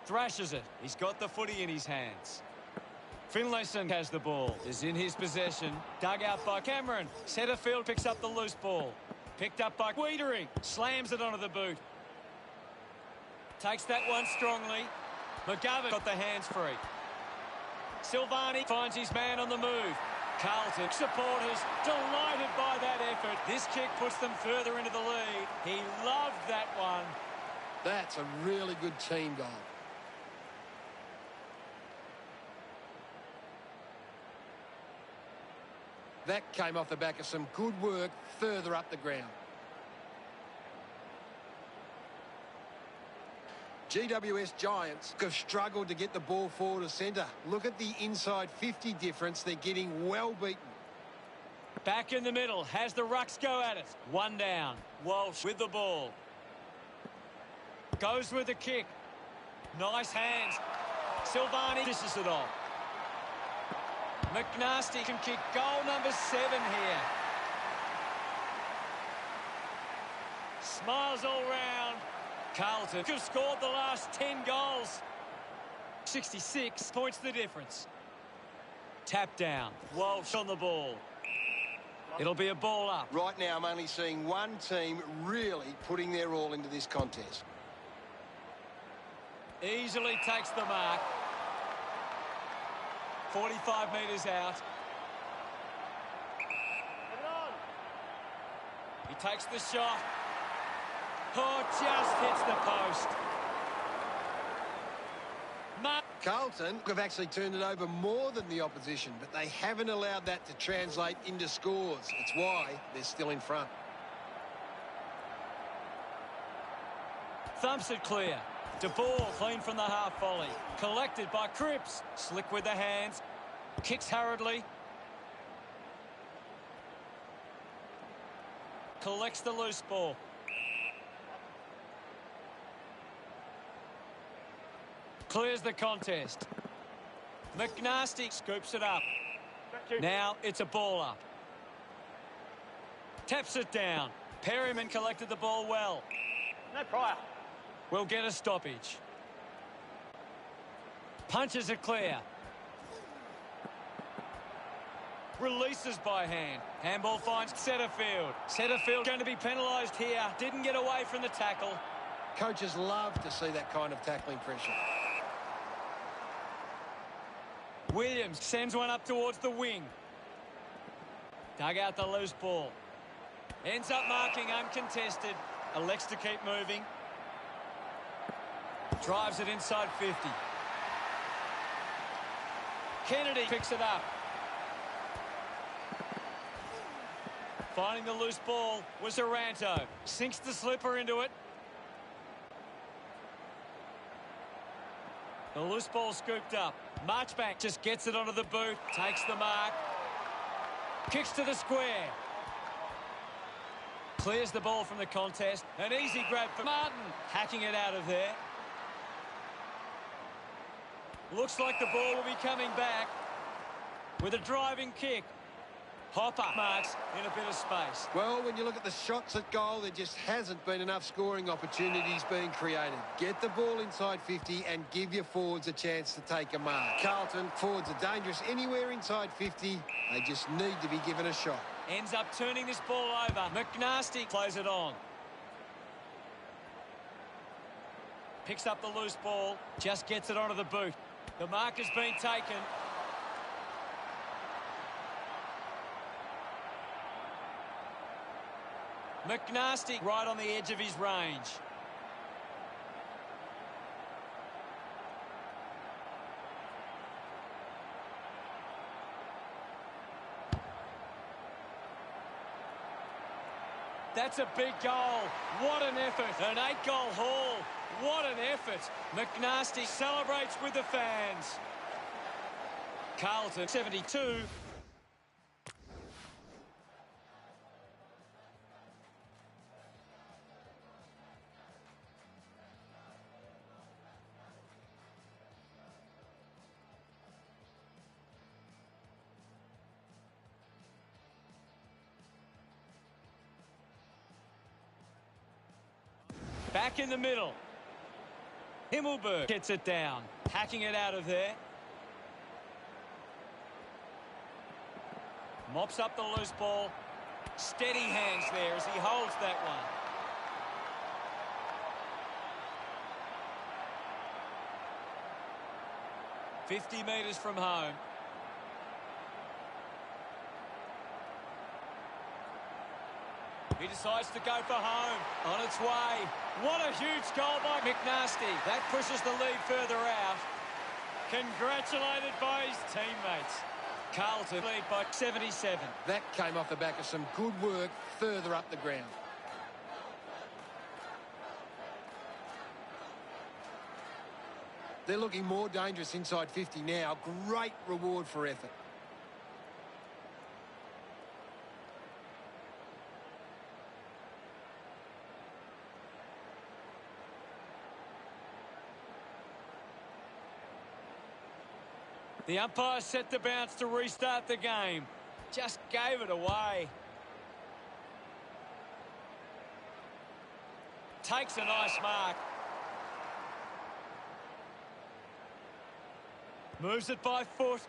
Thrashes it. He's got the footy in his hands. Finlayson has the ball, is in his possession. Dug out by Cameron. Setterfield picks up the loose ball. Picked up by Wiedering. Slams it onto the boot. Takes that one strongly. McGovern got the hands free. Silvani finds his man on the move. Carlton supporters delighted by that effort. This kick puts them further into the lead. He loved that one. That's a really good team goal. That came off the back of some good work further up the ground. GWS Giants have struggled to get the ball forward of centre. Look at the inside 50 difference. They're getting well beaten. Back in the middle, has the rucks go at it. One down. Walsh with the ball. Goes with the kick. Nice hands. Silvani dishes it on. McNasty can kick goal number 7 here. Smiles all round. Carlton have scored the last 10 goals. 66 points the difference. Tap down. Walsh on the ball. It'll be a ball up. Right now, I'm only seeing one team really putting their all into this contest. Easily takes the mark. 45 metres out. He takes the shot. Oh, just hits the post. Carlton have actually turned it over more than the opposition, but they haven't allowed that to translate into scores. It's why they're still in front. Thumps it clear. De ball clean from the half volley. Collected by Cripps. Slick with the hands. Kicks hurriedly. Collects the loose ball. Clears the contest. McNasty scoops it up. Now it's a ball up. Taps it down. Perryman collected the ball well. No prior. We'll get a stoppage. Punches it clear. Releases by hand. Handball finds Setterfield. Setterfield going to be penalised here. Didn't get away from the tackle. Coaches love to see that kind of tackling pressure. Williams sends one up towards the wing. Dug out the loose ball. Ends up marking uncontested. Elects to keep moving. Drives it inside 50. Kennedy picks it up. Finding the loose ball was Aranto. Sinks the slipper into it. The loose ball scooped up. Marchbank just gets it onto the boot. Takes the mark. Kicks to the square. Clears the ball from the contest. An easy grab for Martin. Hacking it out of there. Looks like the ball will be coming back with a driving kick. Hopper marks in a bit of space. Well, when you look at the shots at goal, there just hasn't been enough scoring opportunities being created. Get the ball inside 50 and give your forwards a chance to take a mark. Carlton, forwards are dangerous anywhere inside 50. They just need to be given a shot. Ends up turning this ball over. McNasty plays it on. Picks up the loose ball. Just gets it onto the boot. The mark has been taken. McNasty right on the edge of his range. That's a big goal. What an effort. An 8-goal haul. What an effort. McNasty celebrates with the fans. Carlton 72. Back in the middle. Himmelberg gets it down. Hacking it out of there. Mops up the loose ball. Steady hands there as he holds that one. "50 metres from home. He decides to go for home. On its way. What a huge goal by McNasty. That pushes the lead further out. Congratulated by his teammates. Carlton lead by 77. That came off the back of some good work further up the ground. They're looking more dangerous inside 50 now. Great reward for effort. The umpire set the bounce to restart the game. Just gave it away. Takes a nice mark. Moves it by foot.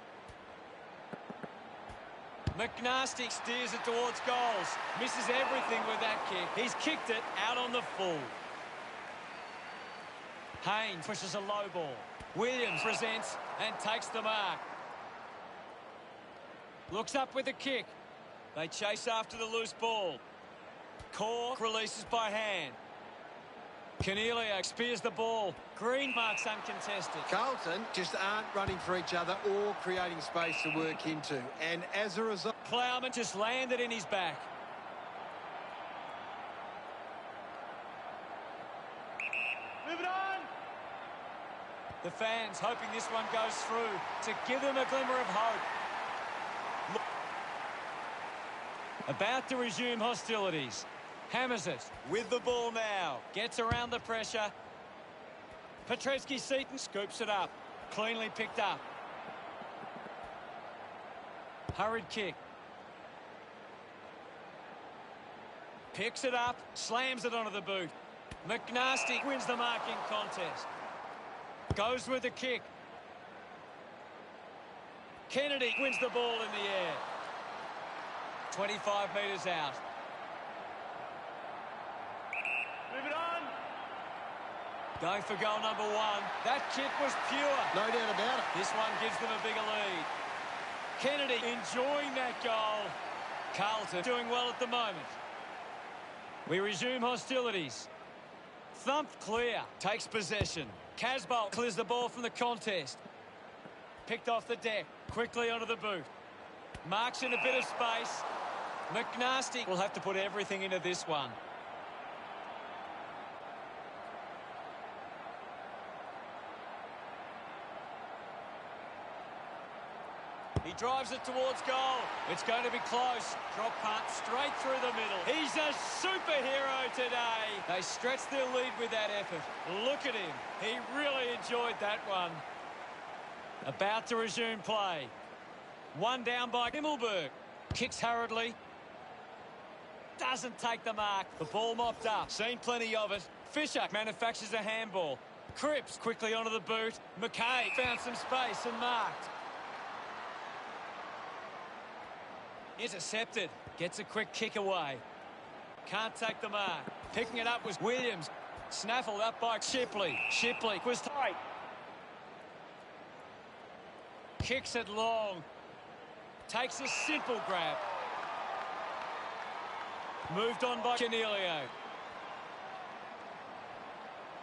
McNasty steers it towards goals. Misses everything with that kick. He's kicked it out on the full. Haynes pushes a low ball. Williams presents and takes the mark. Looks up with a kick. They chase after the loose ball. Cork releases by hand. Cornelio spears the ball. Green marks uncontested. Carlton just aren't running for each other or creating space to work into. And as a result... Plowman just landed in his back. Move it on! The fans hoping this one goes through to give them a glimmer of hope. About to resume hostilities. Hammers it with the ball now. Gets around the pressure. Petrevsky-Seton scoops it up. Cleanly picked up. Hurried kick. Picks it up. Slams it onto the boot. McNasty wins the marking contest. Goes with the kick. Kennedy wins the ball in the air. 25 metres out. Move it on! Going for goal number one. That kick was pure. No doubt about it. This one gives them a bigger lead. Kennedy enjoying that goal. Carlton doing well at the moment. We resume hostilities. Thumped clear. Takes possession. Casbolt clears the ball from the contest. Picked off the deck. Quickly onto the boot. Marks in a bit of space. McNasty will have to put everything into this one. He drives it towards goal. It's going to be close. Drop punt straight through the middle. He's a superhero today. They stretched their lead with that effort. Look at him. He really enjoyed that one. About to resume play. One down by Himmelberg. Kicks hurriedly. Doesn't take the mark. The ball mopped up. Seen plenty of it. Fisher manufactures a handball. Cripps quickly onto the boot. McKay found some space and marked. Intercepted. Gets a quick kick away. Can't take the mark. Picking it up was Williams. Snaffled up by Shipley. Shipley was tight. Kicks it long. Takes a simple grab. Moved on by Canelio.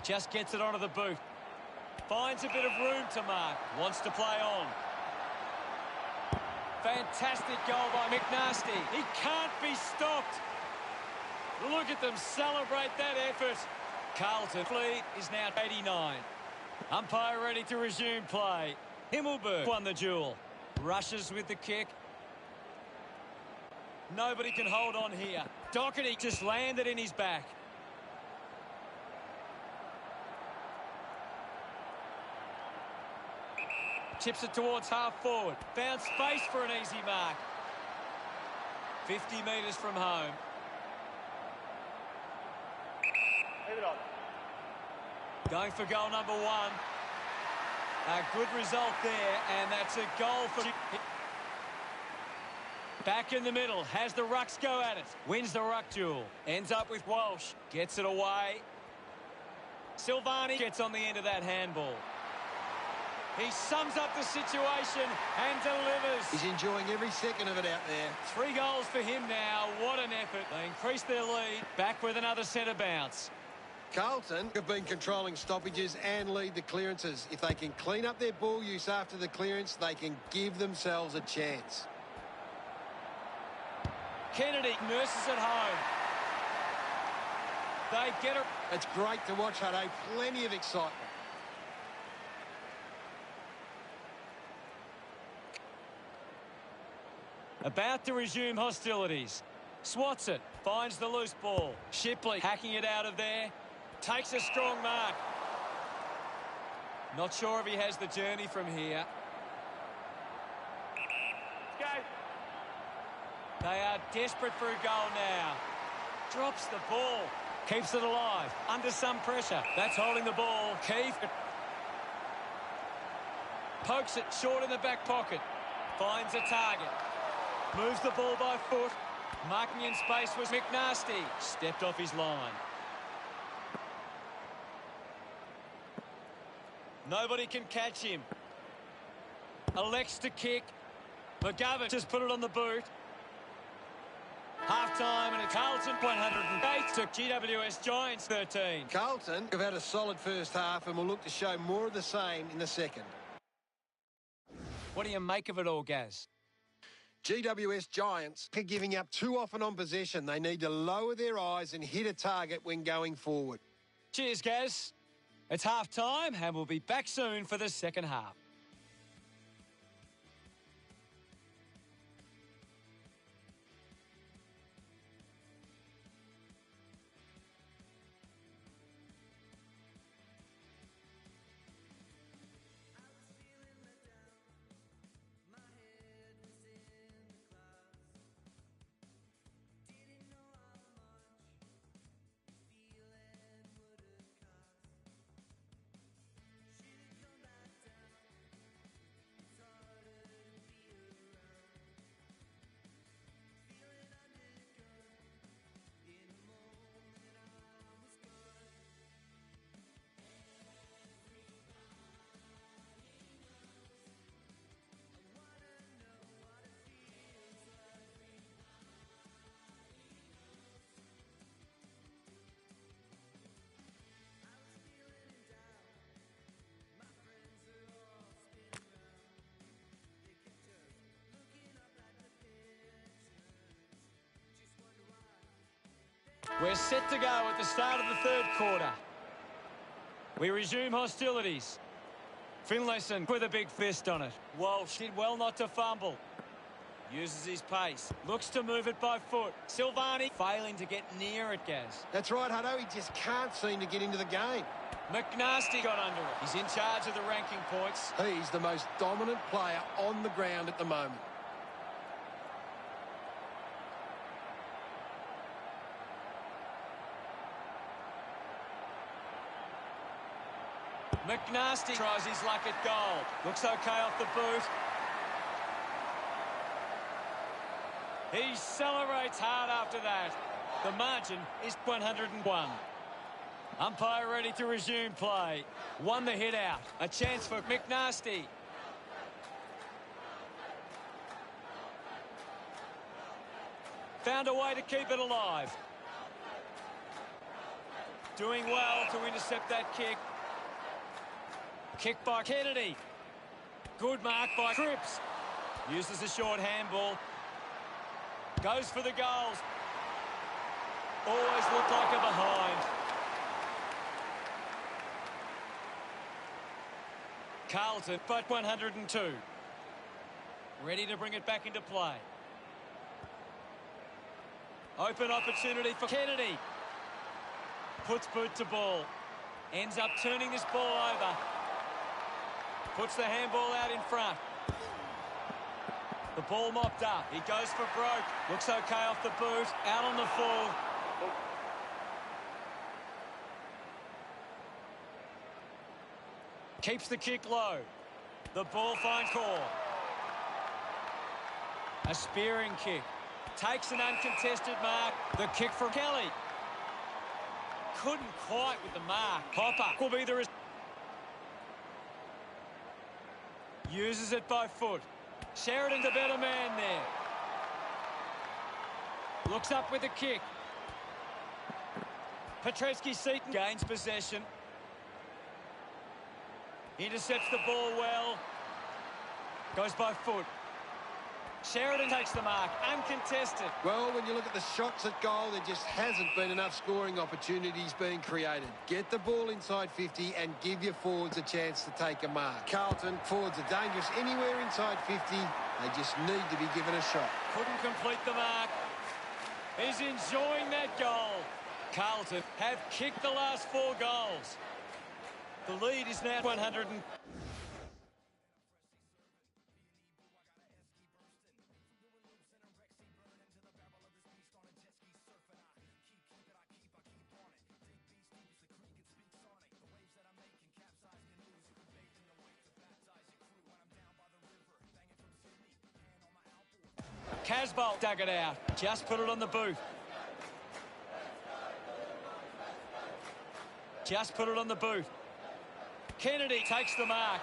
Just gets it onto the boot. Finds a bit of room to mark. Wants to play on. Fantastic goal by McNasty. He can't be stopped. Look at them celebrate that effort. Carlton lead is now 89. Umpire ready to resume play. Himmelberg won the duel. Rushes with the kick. Nobody can hold on here. Doherty just landed in his back. Chips it towards half forward. Found space for an easy mark. 50 metres from home. Leave it on. Going for goal number one. A good result there, and that's a goal for... Back in the middle, has the rucks go at it. Wins the ruck duel. Ends up with Walsh. Gets it away. Silvani gets on the end of that handball. He sums up the situation and delivers. He's enjoying every second of it out there. 3 goals for him now. What an effort. They increase their lead. Back with another centre bounce. Carlton have been controlling stoppages and lead the clearances. If they can clean up their ball use after the clearance, they can give themselves a chance. Kennedy nurses it home. They get it. It's great to watch, Hutto. Plenty of excitement. About to resume hostilities. Swats it. Finds the loose ball. Shipley hacking it out of there. Takes a strong mark. Not sure if he has the journey from here. Go. They are desperate for a goal now. Drops the ball. Keeps it alive. Under some pressure. That's holding the ball. Keith pokes it short in the back pocket. Finds a target. Moves the ball by foot. Marking in space was McNasty. Stepped off his line. Nobody can catch him. Elects to kick. McGovern just put it on the boot. Half-time and a Carlton 108 to GWS Giants 13. Carlton have had a solid first half and will look to show more of the same in the second. What do you make of it all, Gaz? GWS Giants are giving up too often on possession. They need to lower their eyes and hit a target when going forward. Cheers, Gaz. It's half-time and we'll be back soon for the second half. We're set to go at the start of the third quarter. We resume hostilities. Finlayson with a big fist on it. Walsh did well not to fumble. Uses his pace. Looks to move it by foot. Silvani failing to get near it, Gaz. That's right, Hutto. He just can't seem to get into the game. McNasty got under it. He's in charge of the ranking points. He's the most dominant player on the ground at the moment. McNasty tries his luck at goal. Looks okay off the boot. He celebrates hard after that. The margin is 101. Umpire ready to resume play. Won the hit out. A chance for McNasty. Found a way to keep it alive. Doing well to intercept that kick. Kick by Kennedy. Good mark by Cripps. Uses a short handball. Goes for the goals. Always looked like a behind. Carlton, but 102. Ready to bring it back into play. Open opportunity for Kennedy. Puts boot to ball. Ends up turning this ball over. Puts the handball out in front. The ball mopped up. He goes for broke. Looks okay off the boot. Out on the full. Keeps the kick low. The ball finds Core. A spearing kick. Takes an uncontested mark. The kick from Kelly. Couldn't quite with the mark. Hopper will be the... Uses it by foot. Sheridan's a better man there. Looks up with a kick. Petreski-Seaton gains possession. Intercepts the ball well. Goes by foot. Sheridan takes the mark. Uncontested. Well, when you look at the shots at goal, there just hasn't been enough scoring opportunities being created. Get the ball inside 50 and give your forwards a chance to take a mark. Carlton, forwards are dangerous anywhere inside 50. They just need to be given a shot. Couldn't complete the mark. He's enjoying that goal. Carlton have kicked the last 4 goals. The lead is now 100. Casbolt dug it out. Just put it on the boot. Just put it on the boot. Kennedy takes the mark.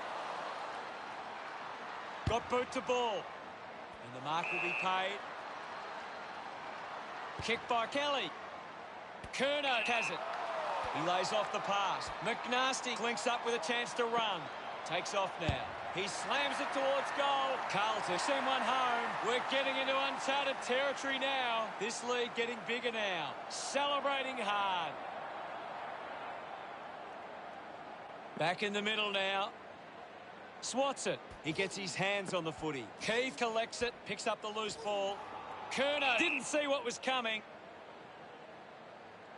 Got boot to ball. And the mark will be paid. Kick by Kelly. Kerno has it. He lays off the pass. McNasty links up with a chance to run. Takes off now. He slams it towards goal. Carlton send one home. We're getting into uncharted territory now. This lead getting bigger now. Celebrating hard. Back in the middle now. Swats it. He gets his hands on the footy. Keith collects it. Picks up the loose ball. Kerno didn't see what was coming.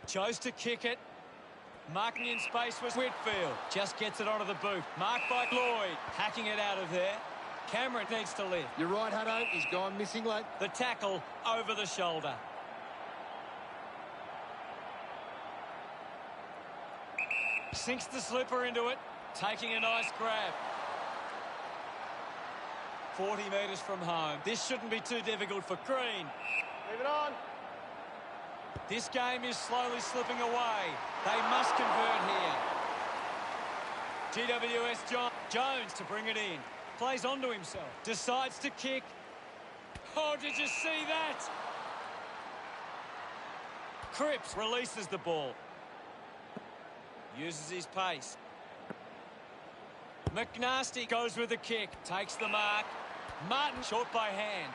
Chose to kick it. Marking in space was Whitfield. Just gets it onto the boot. Marked by Lloyd. Hacking it out of there. Cameron needs to lift. You're right, Hutto. He's gone missing late. The tackle over the shoulder. Sinks the slipper into it. Taking a nice grab. 40 metres from home. This shouldn't be too difficult for Green. Leave it on. This game is slowly slipping away. They must convert here. GWS Jones to bring it in. Plays onto himself. Decides to kick. Oh, did you see that? Cripps releases the ball. Uses his pace. McNasty goes with the kick. Takes the mark. Martin short by hand.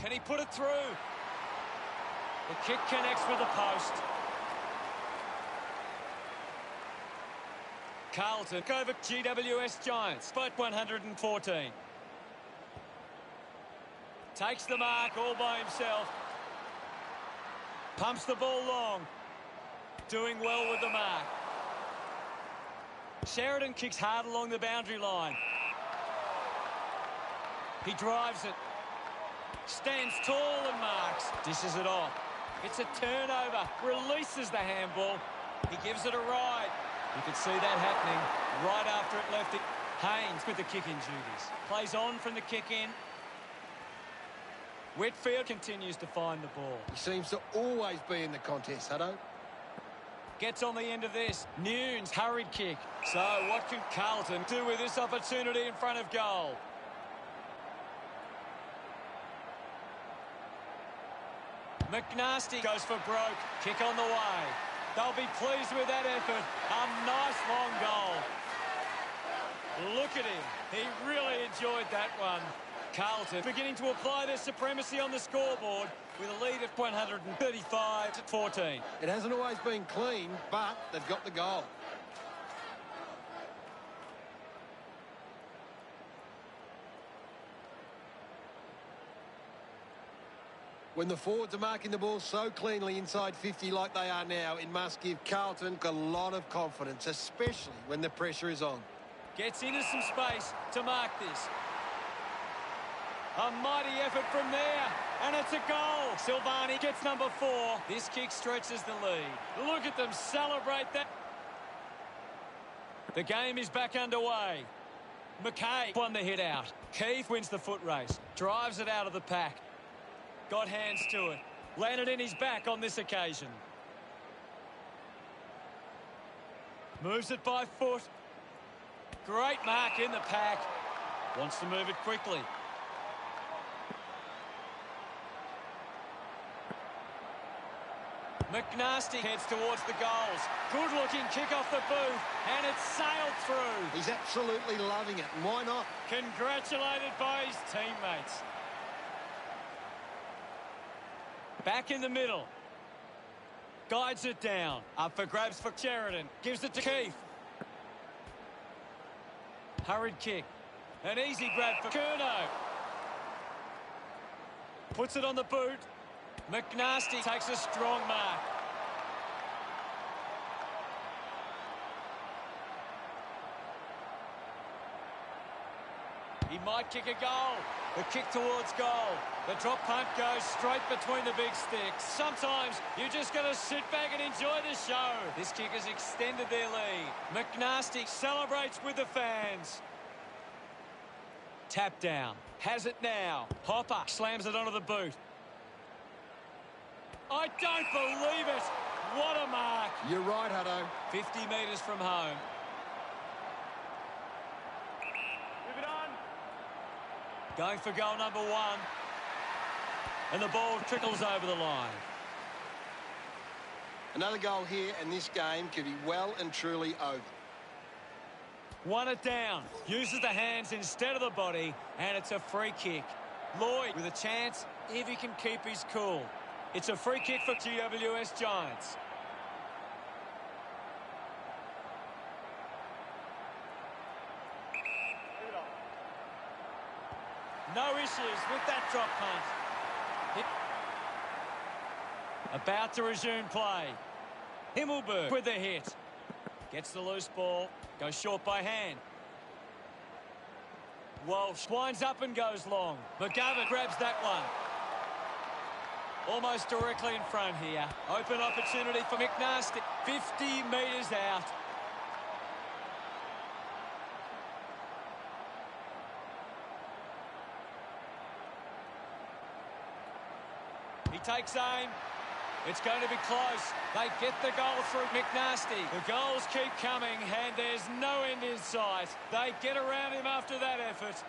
Can he put it through? The kick connects with the post. Carlton over GWS Giants, but 114. Takes the mark all by himself. Pumps the ball long. Doing well with the mark. Sheridan kicks hard along the boundary line. He drives it. Stands tall and marks. Dishes it off. It's a turnover. Releases the handball. He gives it a ride. You could see that happening right after it left it. Haynes with the kick-in duties. Plays on from the kick-in. Whitfield continues to find the ball. He seems to always be in the contest, Hutto. Gets on the end of this. Nunes, hurried kick. So what can Carlton do with this opportunity in front of goal? McNasty goes for broke. Kick on the way. They'll be pleased with that effort. A nice long goal. Look at him. He really enjoyed that one. Carlton beginning to apply their supremacy on the scoreboard with a lead of 135-14. It hasn't always been clean, but they've got the goal. When the forwards are marking the ball so cleanly inside 50 like they are now, it must give Carlton a lot of confidence, especially when the pressure is on. Gets into some space to mark this. A mighty effort from there, and it's a goal. Silvani gets number 4. This kick stretches the lead. Look at them celebrate that. The game is back underway. McKay won the hit out. Keith wins the foot race. Drives it out of the pack. Got hands to it. Landed in his back on this occasion. Moves it by foot. Great mark in the pack. Wants to move it quickly. McNasty heads towards the goals. Good-looking kick off the boot, and it's sailed through. He's absolutely loving it, and why not? Congratulated by his teammates. Back in the middle. Guides it down. Up for grabs for Sheridan. Gives it to Keith. Hurried kick. An easy grab for Curnow. Puts it on the boot. McNasty takes a strong mark. He might kick a goal. The kick towards goal. The drop punt goes straight between the big sticks. Sometimes you just got to sit back and enjoy the show. This kick has extended their lead. McNasty celebrates with the fans. Tap down. Has it now. Hopper slams it onto the boot. I don't believe it. What a mark. You're right, Hutto. 50 metres from home. Move it on. Going for goal number 1. And the ball trickles over the line. Another goal here, and this game could be well and truly over. Won it down. Uses the hands instead of the body, and it's a free kick. Lloyd with a chance if he can keep his cool. It's a free kick for GWS Giants. Move it on. No issues with that drop punt. About to resume play. Himmelberg with the hit. Gets the loose ball. Goes short by hand. Walsh winds up and goes long. McGovern grabs that one. Almost directly in front here. Open opportunity for McNasty. 50 metres out. He takes aim. It's going to be close. They get the goal through McNasty. The goals keep coming, and there's no end in sight. They get around him after that effort.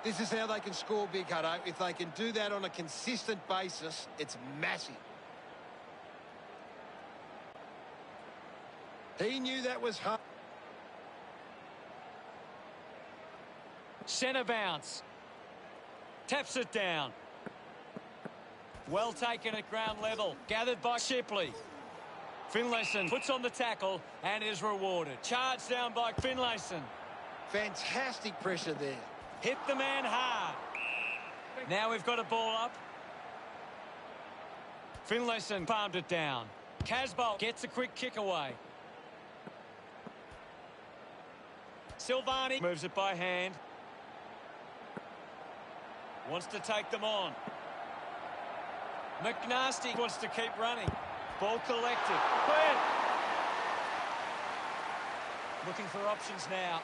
This is how they can score big, Hutto. If they can do that on a consistent basis, it's massive. He knew that was hard. Centre bounce. Taps it down. Well taken at ground level. Gathered by Shipley. Finlayson puts on the tackle and is rewarded. Charged down by Finlayson. Fantastic pressure there. Hit the man hard. Now we've got a ball up. Finlayson palmed it down. Casbolt gets a quick kick away. Silvani moves it by hand. Wants to take them on. McNasty wants to keep running. Ball collected. Cleared. Looking for options now.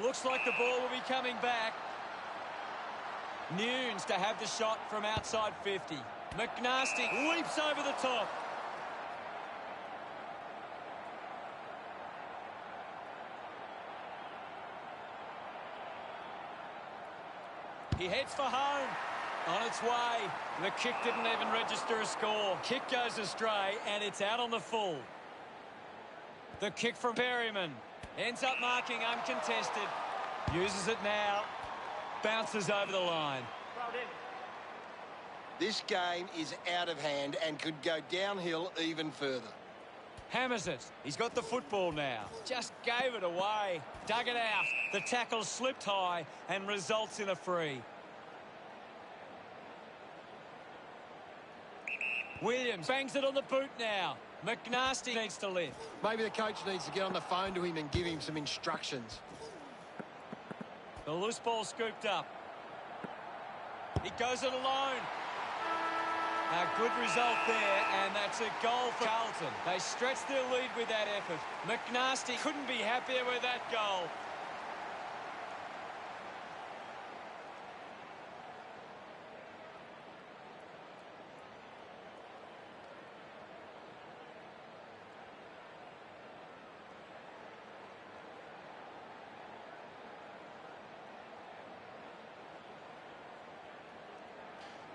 Looks like the ball will be coming back. Nunes to have the shot from outside 50. McNasty leaps over the top. He heads for home. On its way. The kick didn't even register a score. Kick goes astray and it's out on the full. The kick from Berryman. Ends up marking uncontested. Uses it now. Bounces over the line. This game is out of hand and could go downhill even further. Hammers it. He's got the football now. Just gave it away. Dug it out. The tackle slipped high and results in a free. Williams bangs it on the boot now. McNasty needs to lift. Maybe the coach needs to get on the phone to him and give him some instructions. The loose ball scooped up. He goes it alone. A good result there, and that's a goal for Carlton. They stretched their lead with that effort. McNasty couldn't be happier with that goal.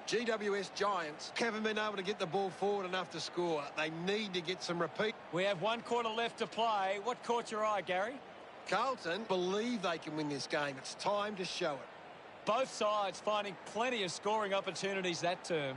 GWS Giants haven't been able to get the ball forward enough to score. They need to get some repeat. We have 1 quarter left to play. What caught your eye, Gary? Carlton believe they can win this game. It's time to show it. Both sides finding plenty of scoring opportunities that term.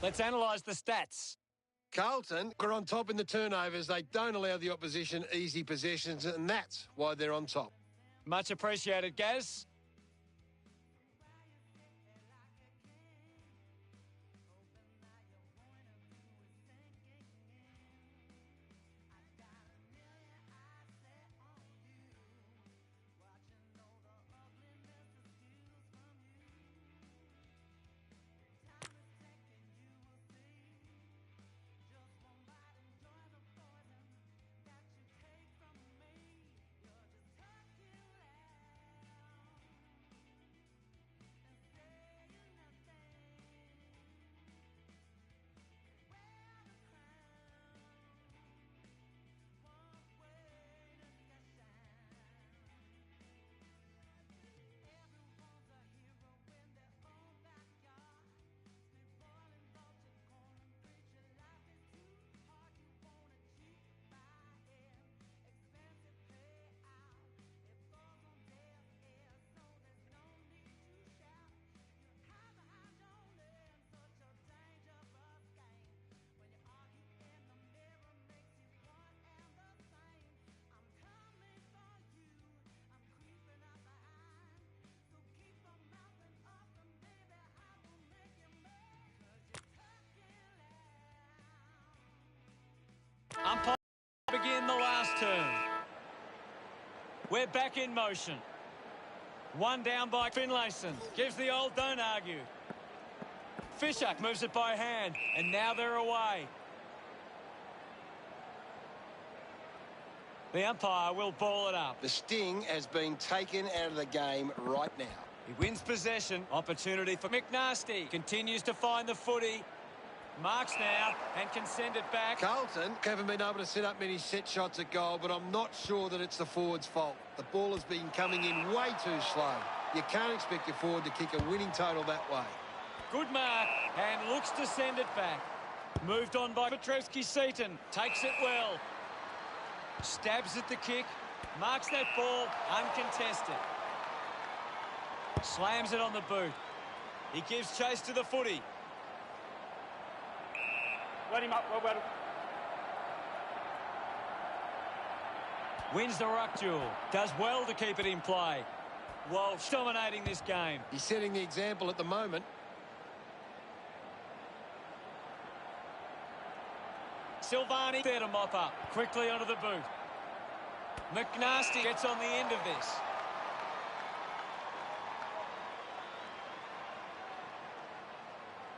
Let's analyse the stats. Carlton are on top in the turnovers. They don't allow the opposition easy possessions, and that's why they're on top. Much appreciated, Gaz. Umpire begin the last turn. We're back in motion. 1 down by Finlayson. Gives the old don't argue. Fisher moves it by hand, and now they're away. The umpire will ball it up. The sting has been taken out of the game right now. He wins possession. Opportunity for McNasty. Continues to find the footy. Marks now and can send it back. Carlton haven't been able to set up many set shots at goal, but I'm not sure that it's the forward's fault. The ball has been coming in way too slow. You can't expect your forward to kick a winning total that way. Good mark and looks to send it back. Moved on by Petrevski-Seaton. Takes it well. Stabs at the kick. Marks that ball uncontested. Slams it on the boot. He gives chase to the footy. Let him up, well. Wins the ruck duel. Does well to keep it in play. Walsh dominating this game. He's setting the example at the moment. Silvani there to mop up. Quickly onto the boot. McNasty gets on the end of this.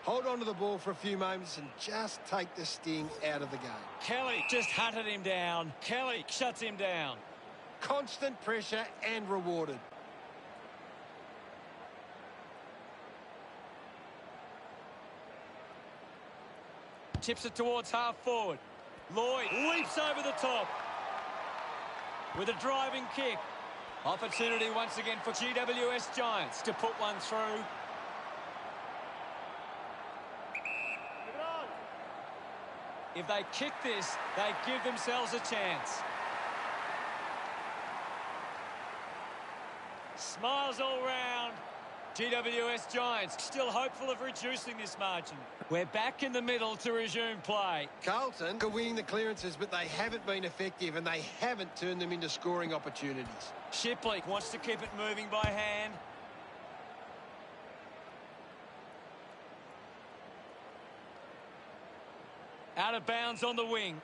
Hold on to the ball for a few moments and just take the sting out of the game. Kelly just hunted him down. Kelly shuts him down. Constant pressure and rewarded. Tips it towards half forward. Lloyd leaps over the top with a driving kick. Opportunity once again for GWS Giants to put one through. Move it on. If they kick this, they give themselves a chance. Smiles all round. GWS Giants still hopeful of reducing this margin. We're back in the middle to resume play. Carlton are winning the clearances, but they haven't been effective and they haven't turned them into scoring opportunities. Shipley wants to keep it moving by hand. Out of bounds on the wing.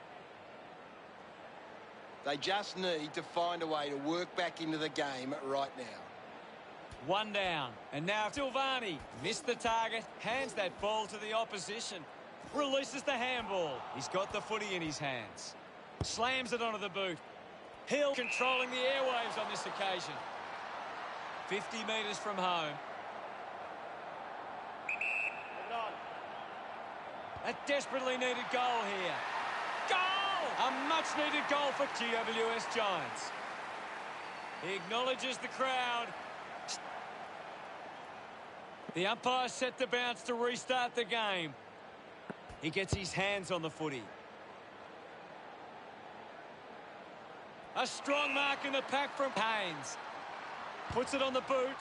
They just need to find a way to work back into the game right now. One down. And now Silvani missed the target, hands that ball to the opposition. Releases the handball. He's got the footy in his hands. Slams it onto the boot. Hill controlling the airwaves on this occasion. 50 metres from home. Move it on. A desperately needed goal here. Goal! A much-needed goal for GWS Giants. He acknowledges the crowd. The umpire set the bounce to restart the game. He gets his hands on the footy. A strong mark in the pack from Haynes. Puts it on the boot.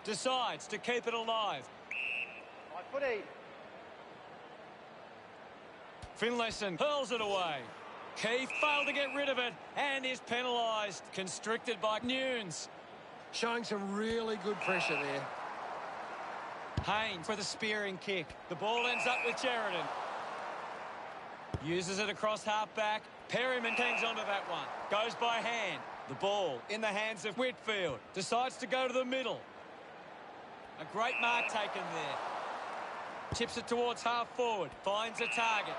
Decides to keep it alive. Right footy. Finlayson hurls it away. Keith failed to get rid of it and is penalised. Constricted by Nunes. Showing some really good pressure there. Haynes for the spearing kick. The ball ends up with Sheridan. Uses it across half-back. Perryman hangs onto that one. Goes by hand. The ball in the hands of Whitfield. Decides to go to the middle. A great mark taken there. Tips it towards half-forward. Finds a target.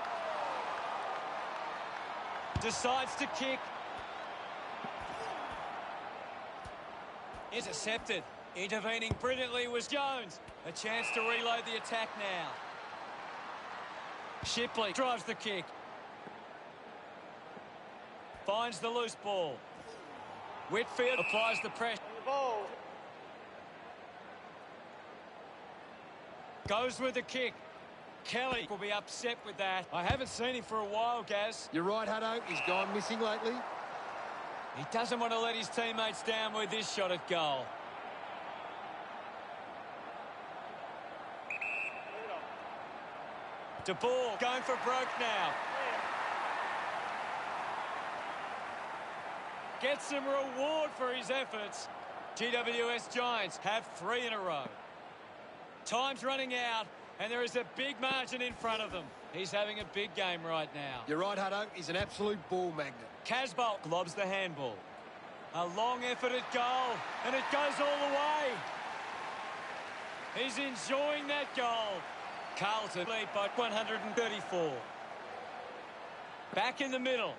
Decides to kick. Intercepted. Intervening brilliantly was Jones. A chance to reload the attack now. Shipley drives the kick. Finds the loose ball. Whitfield applies the pressure. On the ball. Goes with the kick. Kelly will be upset with that. I haven't seen him for a while, Gaz. You're right, Hutto. He's gone missing lately. He doesn't want to let his teammates down with this shot at goal. Move it on. De Boer going for broke now. Gets some reward for his efforts. GWS Giants have 3 in a row. Time's running out, and there is a big margin in front of them. He's having a big game right now. You're right, Hutto. He's an absolute ball magnet. Casbolt lobs the handball. A long effort at goal, and it goes all the way. He's enjoying that goal. Carlton lead by 134. Back in the middle.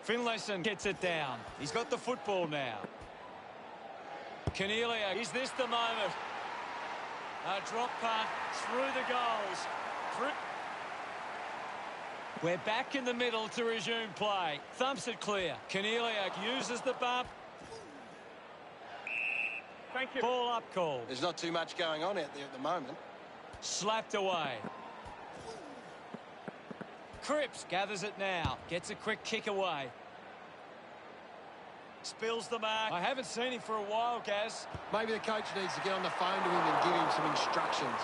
Finlayson gets it down. He's got the football now. Cornelia, is this the moment? A drop punt through the goals. We're back in the middle to resume play. Thumps it clear. Cornelia uses the bump. Thank you. Ball up call. There's not too much going on out there at the moment. Slapped away. Cripps gathers it now. Gets a quick kick away. Spills the mark. I haven't seen him for a while, Gaz. Maybe the coach needs to get on the phone to him and give him some instructions.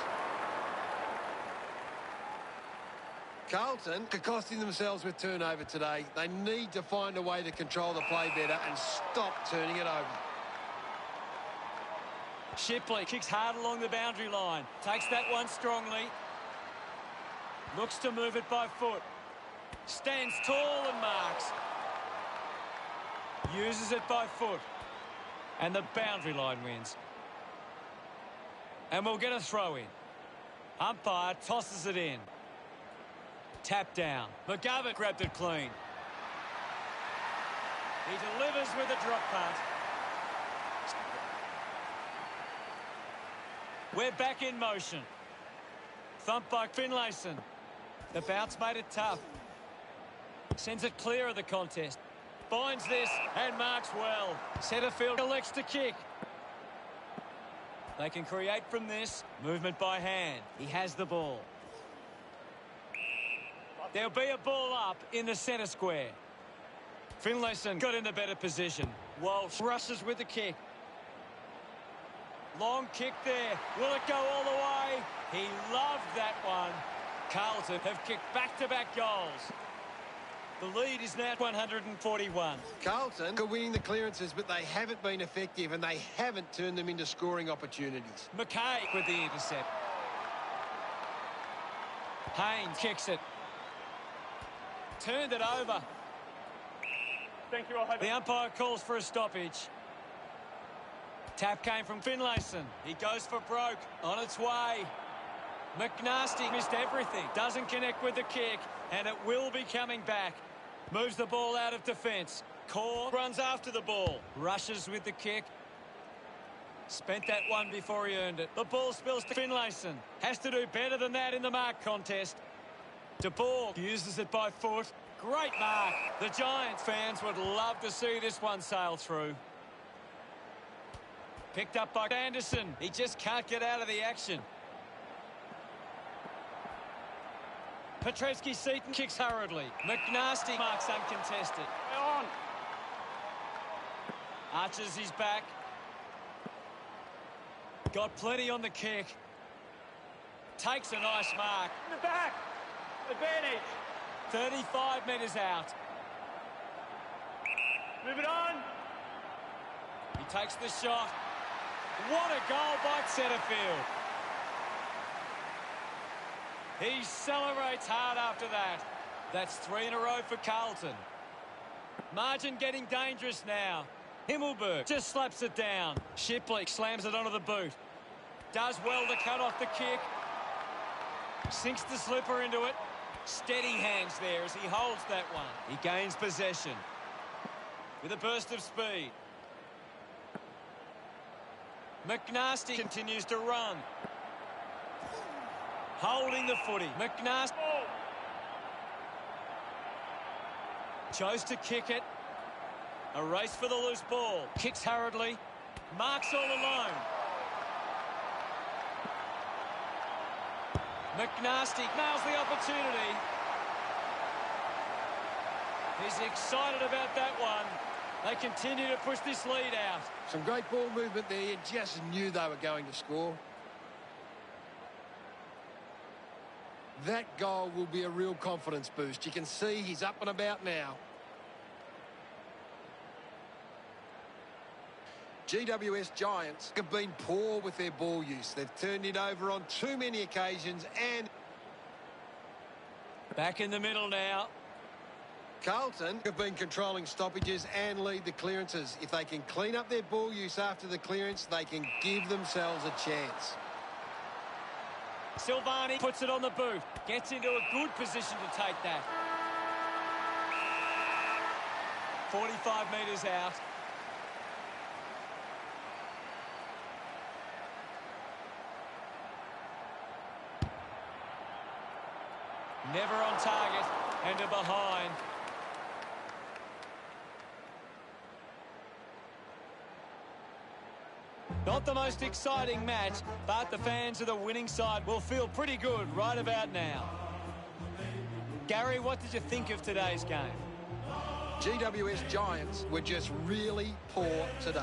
Carlton are costing themselves with turnover today. They need to find a way to control the play better and stop turning it over. Shipley kicks hard along the boundary line. Takes that one strongly. Looks to move it by foot. Stands tall and marks. Uses it by foot. And the boundary line wins. And we'll get a throw in. Umpire tosses it in. Tap down. McGovern grabbed it clean. He delivers with a drop punt. We're back in motion. Thump by Finlayson. The bounce made it tough. Sends it clear of the contest. Finds this and marks well. Centerfield elects to kick. They can create from this. Movement by hand. He has the ball. There'll be a ball up in the centre square. Finlayson got in the better position. Walsh rushes with the kick. Long kick there. Will it go all the way? He loved that one. Carlton have kicked back-to-back goals. The lead is now 141. Carlton are winning the clearances, but they haven't been effective and they haven't turned them into scoring opportunities. McKay with the intercept. Haynes kicks it. Turned it over. Thank you, I'll have The it. umpire calls for a stoppage. Tap came from Finlayson. He goes for broke. On its way. McNasty missed everything. Doesn't connect with the kick. And it will be coming back. Moves the ball out of defence. Core runs after the ball. Rushes with the kick. Spent that one before he earned it. The ball spills to Finlayson. Has to do better than that in the mark contest. De Boer uses it by foot. Great mark. The Giants fans would love to see this one sail through. Picked up by Anderson. He just can't get out of the action. Petrevsky-Seaton kicks hurriedly. McNasty marks uncontested. On. Arches his back. Got plenty on the kick. Takes a nice mark. In the back. Advantage. 35 metres out. Move it on. He takes the shot. What a goal by Setterfield. He celebrates hard after that. That's 3 in a row for Carlton. Margin getting dangerous now. Himmelberg just slaps it down. Shipley slams it onto the boot. Does well to cut off the kick. Sinks the slipper into it. Steady hands there as he holds that one. He gains possession with a burst of speed. McNasty continues to run. Holding the footy. McNasty chose to kick it. A race for the loose ball. Kicks hurriedly. Marks all alone. McNasty nails the opportunity. He's excited about that one. They continue to push this lead out. Some great ball movement there. You just knew they were going to score. That goal will be a real confidence boost. You can see he's up and about now. GWS Giants have been poor with their ball use. They've turned it over on too many occasions and... Back in the middle now. Carlton have been controlling stoppages and lead the clearances. If they can clean up their ball use after the clearance, they can give themselves a chance. Silvani puts it on the boot. Gets into a good position to take that. 45 metres out. Never on target and a behind. Not the most exciting match, but the fans of the winning side will feel pretty good right about now. Gary, what did you think of today's game? GWS Giants were just really poor today.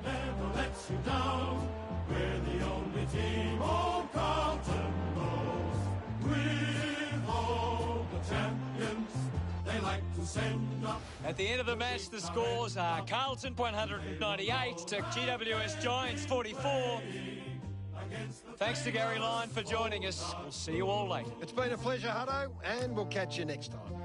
Never lets you down. We're the only team old Carlton knows. With all the champions, they like to send up. At the end of the match, the scores are Carlton 198 to GWS Giants 44. Thanks to Gary Lyon for joining us. We'll see you all later. It's been a pleasure, Hutto, and we'll catch you next time.